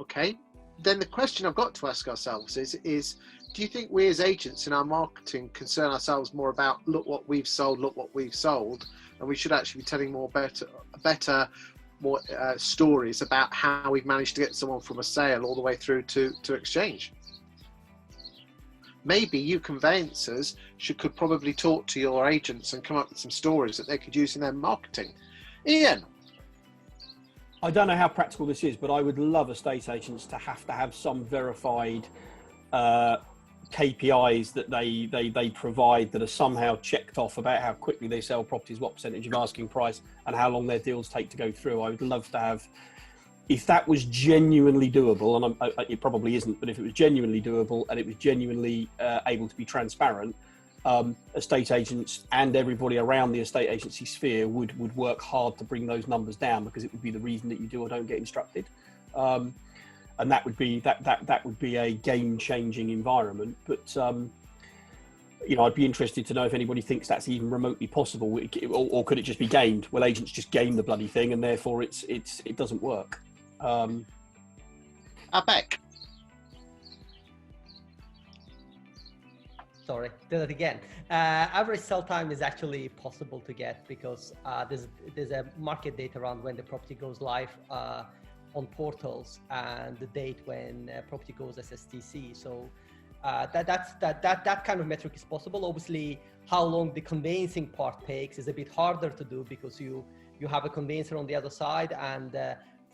Okay, then the question I've got to ask ourselves is do you think we as agents in our marketing concern ourselves more about look what we've sold, and we should actually be telling more stories about how we've managed to get someone from a sale all the way through to exchange? Maybe you conveyancers could probably talk to your agents and come up with some stories that they could use in their marketing. Iain. I don't know how practical this is, but I would love estate agents to have some verified KPIs that they provide that are somehow checked off about how quickly they sell properties, what percentage of asking price, and how long their deals take to go through. I would love to have, if that was genuinely doable, and it probably isn't, but if it was genuinely doable and it was genuinely able to be transparent, estate agents and everybody around the estate agency sphere would work hard to bring those numbers down, because it would be the reason that you do or don't get instructed. And that would be a game-changing environment. But I'd be interested to know if anybody thinks that's even remotely possible, or could it just be gamed? Well, agents just game the bloody thing, and therefore it doesn't work. Babek. sorry, do that again. Average sell time is actually possible to get because there's a market date around when the property goes live on portals and the date when property goes SSTC. So that kind of metric is possible. Obviously, how long the conveyancing part takes is a bit harder to do because you have a conveyancer on the other side, and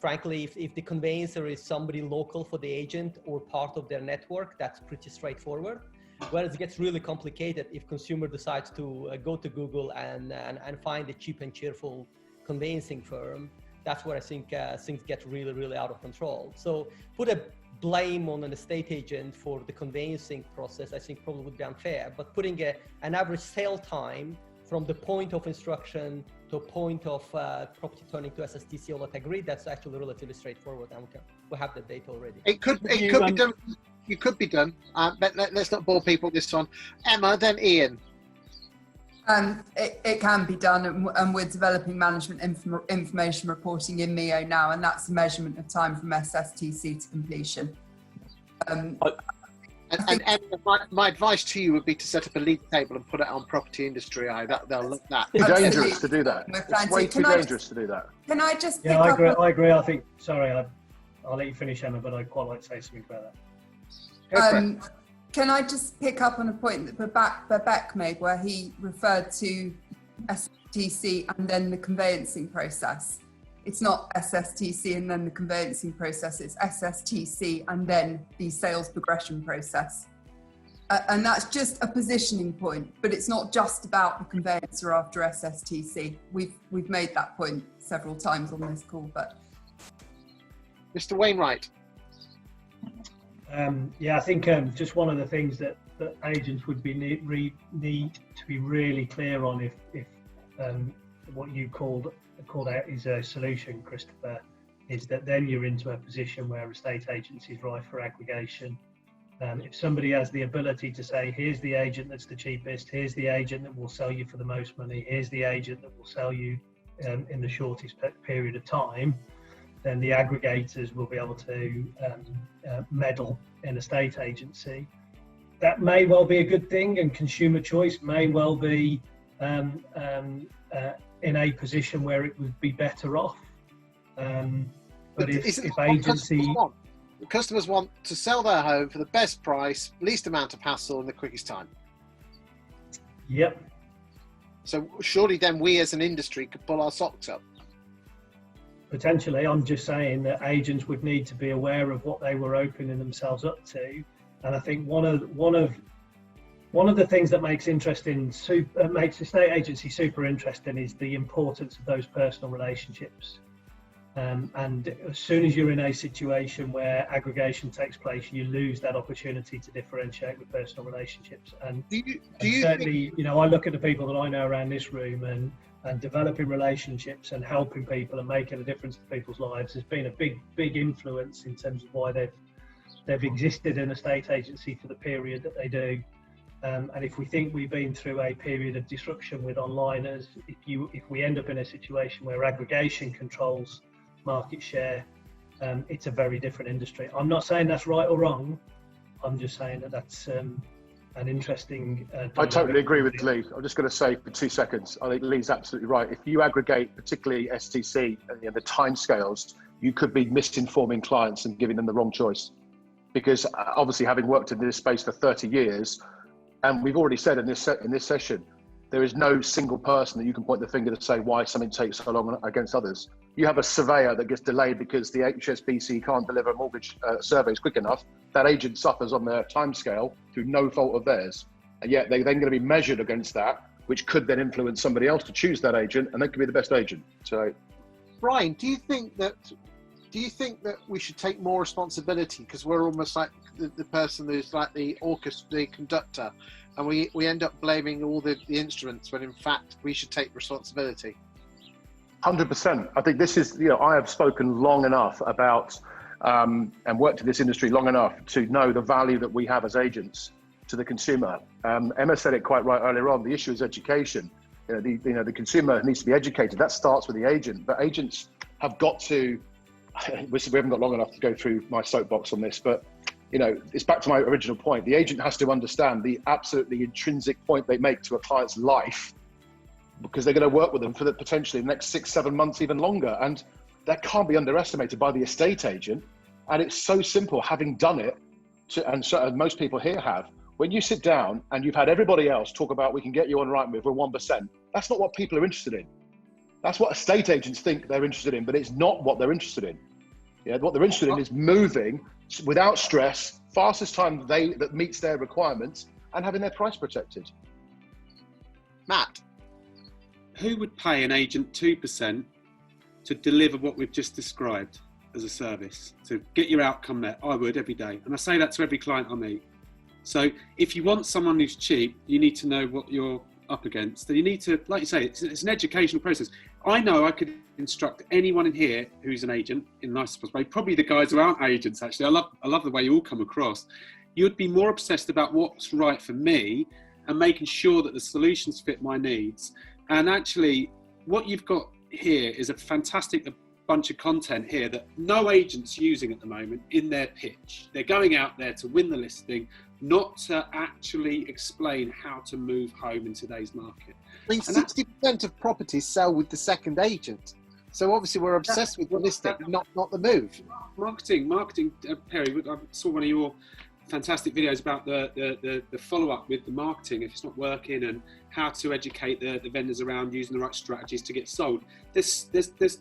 frankly, if the conveyancer is somebody local for the agent or part of their network, that's pretty straightforward. Whereas it gets really complicated if consumer decides to go to Google and find a cheap and cheerful conveyancing firm. That's where I think things get really, really out of control. So put a blame on an estate agent for the conveyancing process, I think probably would be unfair. But putting an average sale time from the point of instruction to a point of property turning to SSTC all at agreed, that's actually relatively straightforward, and we have the data already. It could be done. It could be done. But let's not bore people this time. Emma, then Iain. It can be done, and we're developing management information reporting in MEO now, and that's the measurement of time from SSTC to completion. And Emma, my advice to you would be to set up a league table and put it on Property Industry Eye. They'll look that. It's dangerous to do that. It's way too dangerous to do that. Can I just? Yeah, I agree. I think. Sorry, I'll let you finish, Emma, but I'd quite like to say something about that. Can I just pick up on a point that Babek made, where he referred to SSTC and then the conveyancing process? It's not SSTC and then the conveyancing process, it's SSTC and then the sales progression process. And that's just a positioning point, but it's not just about the conveyancer after SSTC. We've made that point several times on this call, but. Mr. Wainwright. Yeah, I think just one of the things that agents would need to be really clear on if what you called out is a solution, Christopher, is that then you're into a position where estate agency is rife for aggregation. If somebody has the ability to say, here's the agent that's the cheapest, here's the agent that will sell you for the most money, here's the agent that will sell you in the shortest period of time, then the aggregators will be able to meddle in a state agency. That may well be a good thing, and consumer choice may well be in a position where it would be better off. But if agency... Customers want to sell their home for the best price, least amount of hassle, and the quickest time. Yep. So surely then we as an industry could pull our socks up. Potentially, I'm just saying that agents would need to be aware of what they were opening themselves up to, and I think one of the things that makes estate agency super interesting is the importance of those personal relationships. And as soon as you're in a situation where aggregation takes place, you lose that opportunity to differentiate with personal relationships. And, certainly, I look at the people that I know around this room and developing relationships and helping people and making a difference to people's lives has been a big influence in terms of why they've existed in a state agency for the period that they do. And if we think we've been through a period of disruption with onliners, if we end up in a situation where aggregation controls market share, it's a very different industry. I'm not saying that's right or wrong. I'm just saying that that's an interesting I totally agree with Lee. I'm just going to say for 2 seconds, I think Lee's absolutely right. If you aggregate, particularly STC, and the timescales, you could be misinforming clients and giving them the wrong choice. Because obviously, having worked in this space for 30 years, and we've already said in this session, there is no single person that you can point the finger to say why something takes so long against others. You have a surveyor that gets delayed because the HSBC can't deliver mortgage surveys quick enough. That agent suffers on their timescale through no fault of theirs. And yet they're then going to be measured against that, which could then influence somebody else to choose that agent, and they could be the best agent. So, Bryan, do you think that we should take more responsibility, because we're almost like the person who's like the orchestra, the conductor, and we end up blaming all the instruments when in fact we should take responsibility? 100%. I think this is, I have spoken long enough about and worked in this industry long enough to know the value that we have as agents to the consumer. Emma said it quite right earlier on. The issue is education. The consumer needs to be educated. That starts with the agent, but agents have got to. We haven't got long enough to go through my soapbox on this, but you know, it's back to my original point. The agent has to understand the absolutely intrinsic point they make to a client's life, because they're going to work with them for potentially the next 6-7 months, even longer. And that can't be underestimated by the estate agent. And it's so simple, having done it, and most people here have. When you sit down and you've had everybody else talk about, we can get you on Rightmove for 1%, that's not what people are interested in. That's what estate agents think they're interested in, but it's not what they're interested in. Yeah, what they're interested in is moving without stress, fastest time that meets their requirements, and having their price protected. Matt? Who would pay an agent 2% to deliver what we've just described as a service, to get your outcome there? I would, every day. And I say that to every client I meet. So if you want someone who's cheap, you need to know what you're up against. You need to, like you say, it's an educational process. I know I could instruct anyone in here who's an agent in the nicest possible way, probably the guys who aren't agents actually. I love the way you all come across. You'd be more obsessed about what's right for me and making sure that the solutions fit my needs. And actually, what you've got here is a fantastic bunch of content here that no agent's using at the moment in their pitch. They're going out there to win the listing, not to actually explain how to move home in today's market. I mean, 60% of properties sell with the second agent. So obviously we're obsessed with the listing, not the move. Marketing, Perry, I saw one of your fantastic videos about the follow-up with the marketing, if it's not working, and how to educate the vendors around using the right strategies to get sold. There's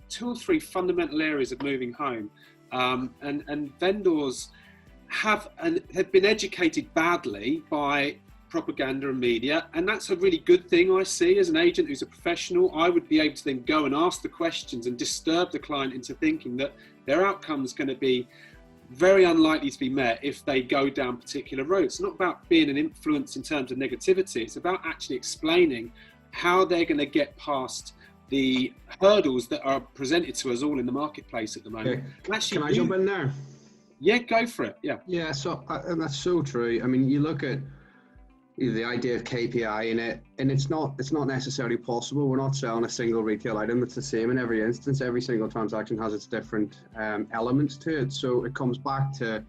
2 or 3 fundamental areas of moving home, and vendors have been educated badly by propaganda and media, and that's a really good thing. I see, as an agent who's a professional, I would be able to then go and ask the questions and disturb the client into thinking that their outcome is going to be very unlikely to be met if they go down particular roads. It's not about being an influence in terms of negativity. It's about actually explaining how they're going to get past the hurdles that are presented to us all in the marketplace at the moment. Can I jump in there? Yeah, go for it. Yeah. So and that's so true. I mean, you look at the idea of KPI in it, and it's not necessarily possible. We're not selling a single retail item. It's the same in every instance. Every single transaction has its different elements to it. So it comes back to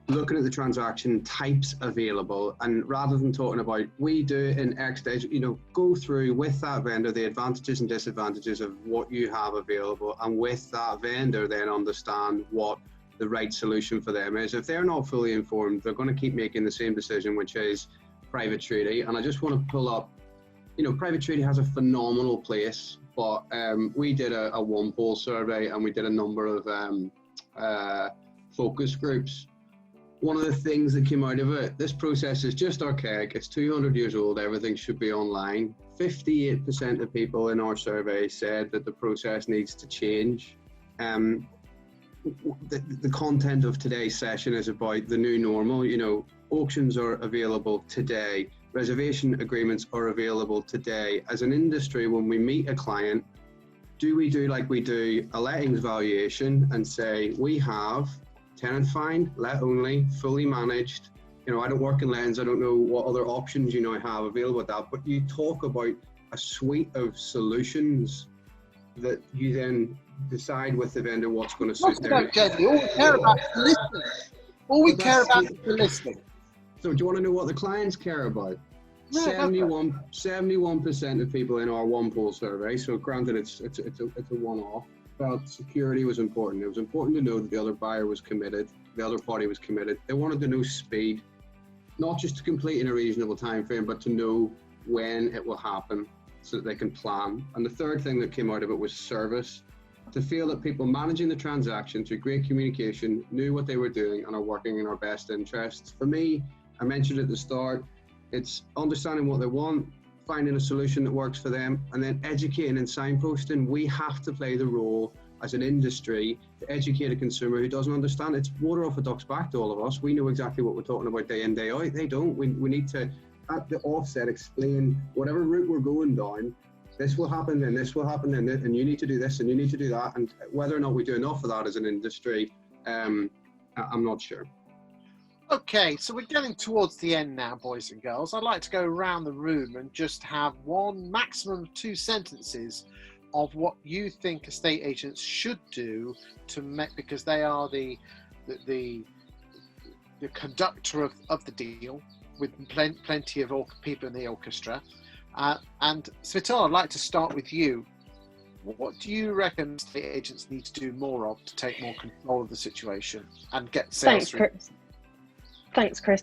looking at the transaction types available, and rather than talking about we do it in X days, go through with that vendor the advantages and disadvantages of what you have available, and with that vendor then understand what the right solution for them is. If they're not fully informed, they're going to keep making the same decision, which is private treaty. And I just want to pull up, private treaty has a phenomenal place, but we did a one poll survey, and we did a number of focus groups. One of the things that came out of it, this process is just archaic. It's 200 years old. Everything should be online. 58% of people in our survey said that the process needs to change. The content of today's session is about the new normal. Auctions are available today. Reservation agreements are available today. As an industry, when we meet a client, do we do like we do a lettings valuation and say, we have tenant find, let only, fully managed. I don't work in lettings. I don't know what other options have available with that, but you talk about a suite of solutions that you then decide with the vendor what's going to suit them. All we care about is the listing. All we care about is the listing. So do you want to know what the clients care about? 71% of people in our one poll survey, so granted it's a one-off, felt security was important. It was important to know that the other buyer was committed, the other party was committed. They wanted to know speed, not just to complete in a reasonable time frame, but to know when it will happen so that they can plan. And the third thing that came out of it was service, to feel that people managing the transaction through great communication knew what they were doing and are working in our best interests. For me, I mentioned at the start, it's understanding what they want, finding a solution that works for them, and then educating and signposting. We have to play the role as an industry to educate a consumer who doesn't understand. It's water off a duck's back to all of us. We know exactly what we're talking about day in, day out. They don't. We need to, at the offset, explain whatever route we're going down. This will happen, and this will happen, and you need to do this, and you need to do that. And whether or not we do enough of that as an industry, I'm not sure. Okay, so we're getting towards the end now, boys and girls. I'd like to go around the room and just have one, maximum of 2 sentences of what you think estate agents should do to make, because they are the the conductor of the deal with plenty of people in the orchestra. And Smital, I'd like to start with you. What do you reckon estate agents need to do more of to take more control of the situation and get sales through? Thanks, Chris.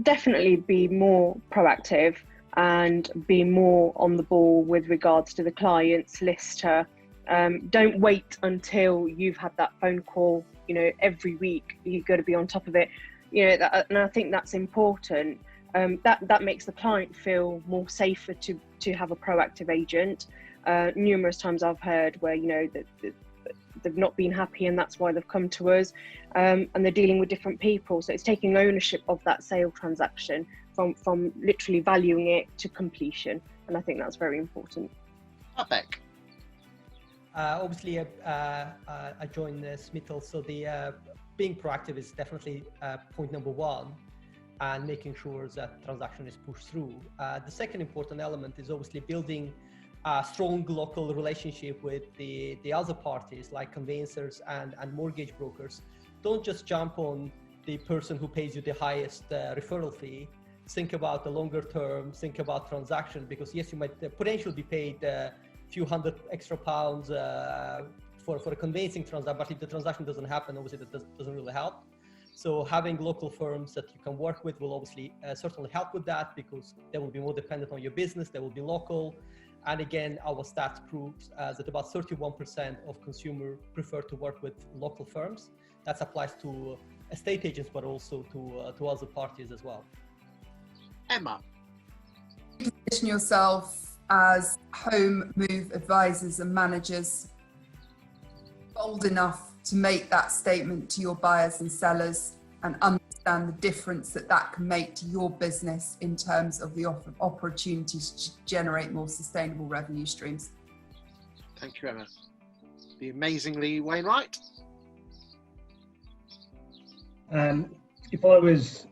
Definitely be more proactive and be more on the ball with regards to the client, solicitor. Don't wait until you've had that phone call. You know, every week you've got to be on top of it. You know, and I think that's important. That makes the client feel more safer to have a proactive agent. Numerous times I've heard where, you know, that they've not been happy and that's why they've come to us, and they're dealing with different people. So it's taking ownership of that sale transaction from literally valuing it to completion, and I think that's very important. Babek. Obviously, I joined Smital, so the being proactive is definitely point number one, and making sure that transaction is pushed through. The second important element is obviously building a strong local relationship with the other parties like conveyancers and mortgage brokers. Don't just jump on the person who pays you the highest referral fee. Think about the longer term, think about transaction, because yes, you might potentially be paid a few hundred extra pounds for a conveyancing transaction, but if the transaction doesn't happen, obviously that doesn't really help. So having local firms that you can work with will obviously certainly help with that, because they will be more dependent on your business, they will be local. And again, our stats proves that about 31% of consumers prefer to work with local firms. That applies to estate agents, but also to other parties as well. Emma. Position yourself as home move advisors and managers, bold enough to make that statement to your buyers and sellers and understand the difference that can make to your business in terms of the opportunities to generate more sustainable revenue streams. Thank you, Emma. The amazingly Wainwright. If I was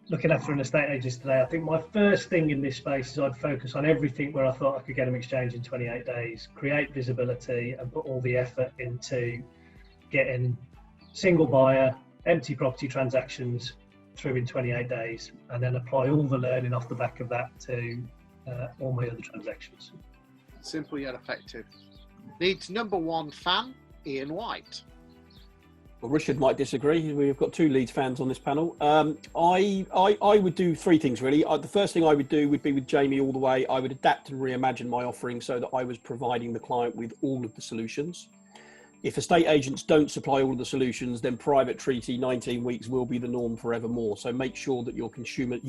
looking after an estate agent today, I think my first thing in this space is I'd focus on everything where I thought I could get them exchanged in 28 days, create visibility and put all the effort into getting single buyer, empty property transactions through in 28 days, and then apply all the learning off the back of that to all my other transactions. Simple yet effective. Leeds number one fan, Iain White. Well, Richard might disagree. We've got two Leeds fans on this panel. I would do three things really. The first thing I would do would be with Jamie all the way. I would adapt and reimagine my offering so that I was providing the client with all of the solutions. If estate agents don't supply all of the solutions, then private treaty 19 weeks will be the norm forevermore. So make sure that your consumer,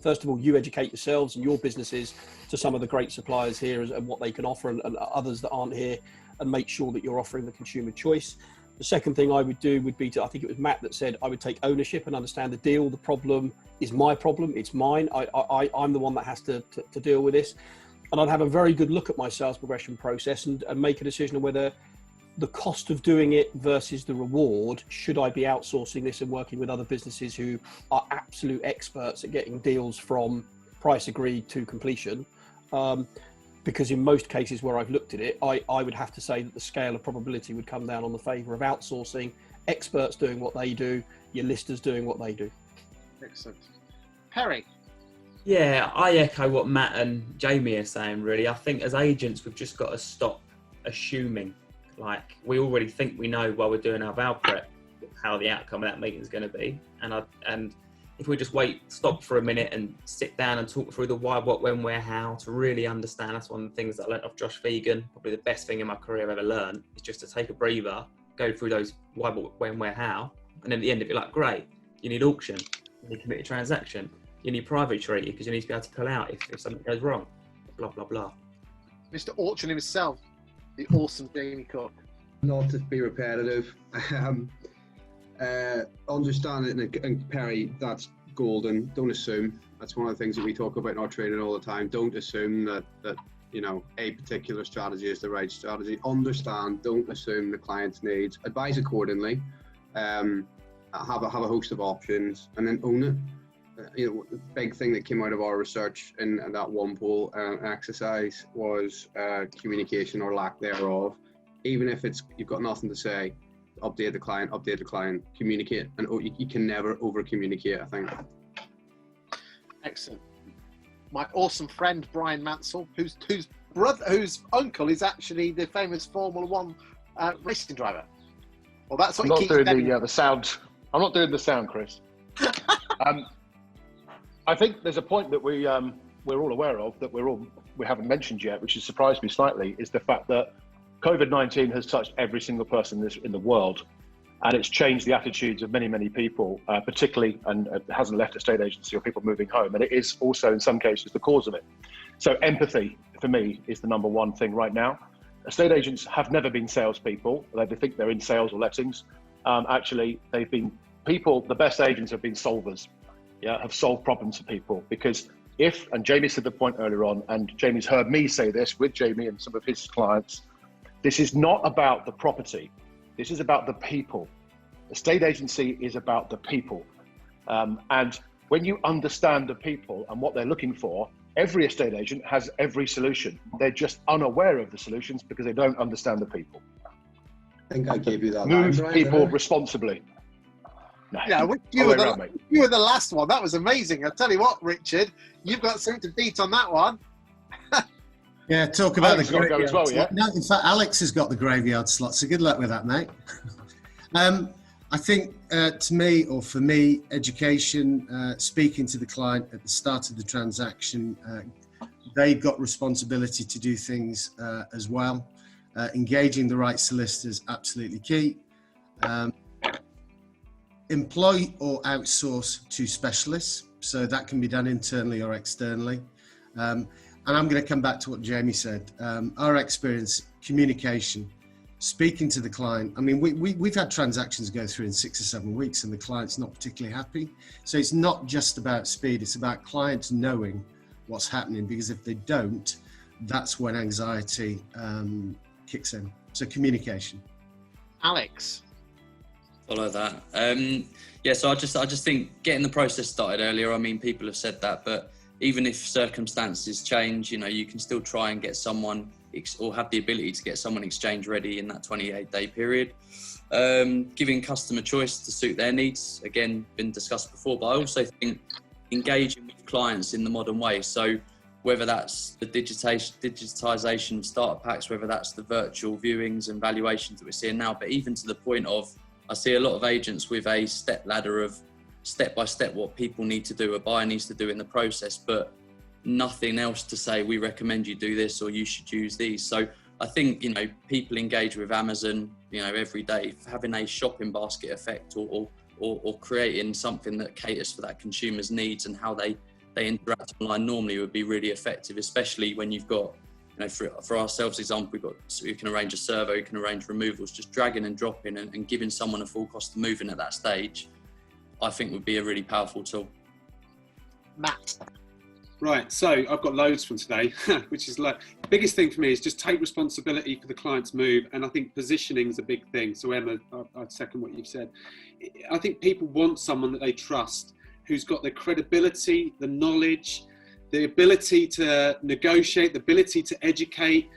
first of all, you educate yourselves and your businesses to some of the great suppliers here and what they can offer and others that aren't here, and make sure that you're offering the consumer choice. The second thing I would do would be to, I think it was Matt that said, I would take ownership and understand the deal. The problem is my problem, it's mine. I'm the one that has to deal with this. And I'd have a very good look at my sales progression process and make a decision on whether the cost of doing it versus the reward, should I be outsourcing this and working with other businesses who are absolute experts at getting deals from price agreed to completion? Because in most cases where I've looked at it, I would have to say that the scale of probability would come down on the favour of outsourcing, experts doing what they do, your listers doing what they do. Excellent. Perry. Yeah, I echo what Matt and Jamie are saying, really. I think as agents, we've just got to stop assuming. Like, we already think we know while we're doing our val prep how the outcome of that meeting is going to be. And if we just stop for a minute and sit down and talk through the why, what, when, where, how, to really understand. That's one of the things that I learned off Josh Vegan. Probably the best thing in my career I've ever learned is just to take a breather, go through those why, what, when, where, how. And then at the end of it, like, great, you need auction, you need committed transaction, you need private treaty because you need to be able to pull out if something goes wrong, blah, blah, blah. Mr. Auction himself, the awesome Jamie Cooke. Not to be repetitive, understand it, and Perry, that's golden. Don't assume. That's one of the things that we talk about in our training all the time. Don't assume that a particular strategy is the right strategy. Understand. Don't assume the client's needs. Advise accordingly. Have a host of options, and then own it. The big thing that came out of our research in that one poll exercise was communication or lack thereof. Even if you've got nothing to say, update the client, communicate, and you can never over communicate, I think. Excellent. My awesome friend Bryan Mansell, whose uncle is actually the famous Formula One racing driver. Well, that's what I'm he not keeps doing the sound. I'm not doing the sound, Chris. I think there's a point that we're all aware of that we haven't mentioned yet, which has surprised me slightly, is the fact that COVID-19 has touched every single person in the world, and it's changed the attitudes of many, many people, particularly, and it hasn't left a state agency or people moving home, and it is also in some cases the cause of it. So empathy, for me, is the number one thing right now. Estate agents have never been salespeople. They think they're in sales or lettings. Actually, they've been people, the best agents have been solvers, have solved problems for people. Because and Jamie said the point earlier on, and Jamie's heard me say this with Jamie and some of his clients, this is not about the property. This is about the people. Estate agency is about the people. And when you understand the people and what they're looking for, every estate agent has every solution. They're just unaware of the solutions because they don't understand the people. I think I gave you that. Move people responsibly. No. Yeah, you were the last one. That was amazing. I tell you what, Richard, you've got something to beat on that one. Yeah, talk about Alex the graveyard as well, slot. yeah? No, in fact, Alex has got the graveyard slot, so good luck with that, mate. I think for me, education, speaking to the client at the start of the transaction, they've got responsibility to do things as well. Engaging the right solicitors, absolutely key. Employ or outsource to specialists, so that can be done internally or externally. And I'm going to come back to what Jamie said. Our experience, communication, speaking to the client. I mean, we've had transactions go through in 6 or 7 weeks and the client's not particularly happy. So it's not just about speed, it's about clients knowing what's happening, because if they don't, that's when anxiety kicks in. So communication. Alex. Follow that. So I just think getting the process started earlier. I mean, people have said that, but even if circumstances change, you can still try and get someone or have the ability to get someone exchange ready in that 28-day period. Giving customer choice to suit their needs, again, been discussed before, but I also think engaging with clients in the modern way. So whether that's the digitisation of starter packs, whether that's the virtual viewings and valuations that we're seeing now, but even to the point of, I see a lot of agents with a step ladder of step by step what people need to do, a buyer needs to do in the process, but nothing else to say, we recommend you do this or you should use these. So I think, people engage with Amazon, every day, having a shopping basket effect or creating something that caters for that consumer's needs and how they interact online normally would be really effective, especially when you've got, for ourselves example, we can arrange a survey, we can arrange removals, just dragging and dropping and giving someone a full cost of moving at that stage, I think would be a really powerful tool. Matt. Right, so I've got loads from today, which is like, the biggest thing for me is just take responsibility for the client's move. And I think positioning is a big thing. So Emma, I'd second what you've said. I think people want someone that they trust, who's got the credibility, the knowledge, the ability to negotiate, the ability to educate,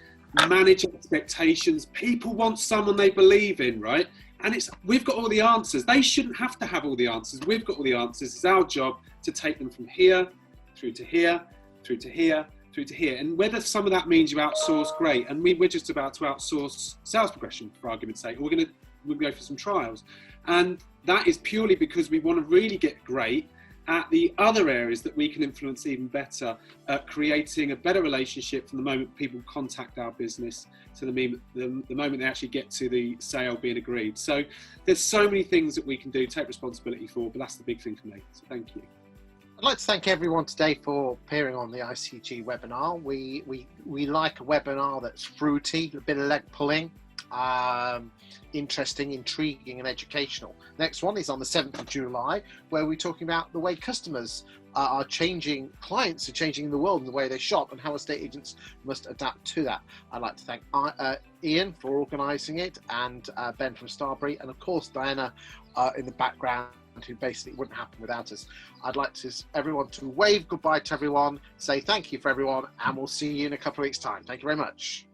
manage expectations. People want someone they believe in, right? And we've got all the answers. They shouldn't have to have all the answers. We've got all the answers. It's our job to take them from here, through to here, through to here, through to here. And whether some of that means you outsource, great. And we're just about to outsource sales progression, for argument's sake. We'll go for some trials. And that is purely because we want to really get great at the other areas that we can influence even better, at creating a better relationship from the moment people contact our business to the moment they actually get to the sale being agreed. So there's so many things that we can do, take responsibility for, but that's the big thing for me. So thank you. I'd like to thank everyone today for appearing on the ICG webinar. We like a webinar that's fruity, a bit of leg pulling, interesting, intriguing and educational. Next one is on the 7th of July, where we're talking about the way customers are changing, clients are changing in the world and the way they shop and how estate agents must adapt to that. I'd like to thank Iain for organising it, and Ben from Starbury, and of course Diana in the background, who basically wouldn't happen without us. I'd like everyone to wave goodbye to everyone, say thank you for everyone, and we'll see you in a couple of weeks' time. Thank you very much.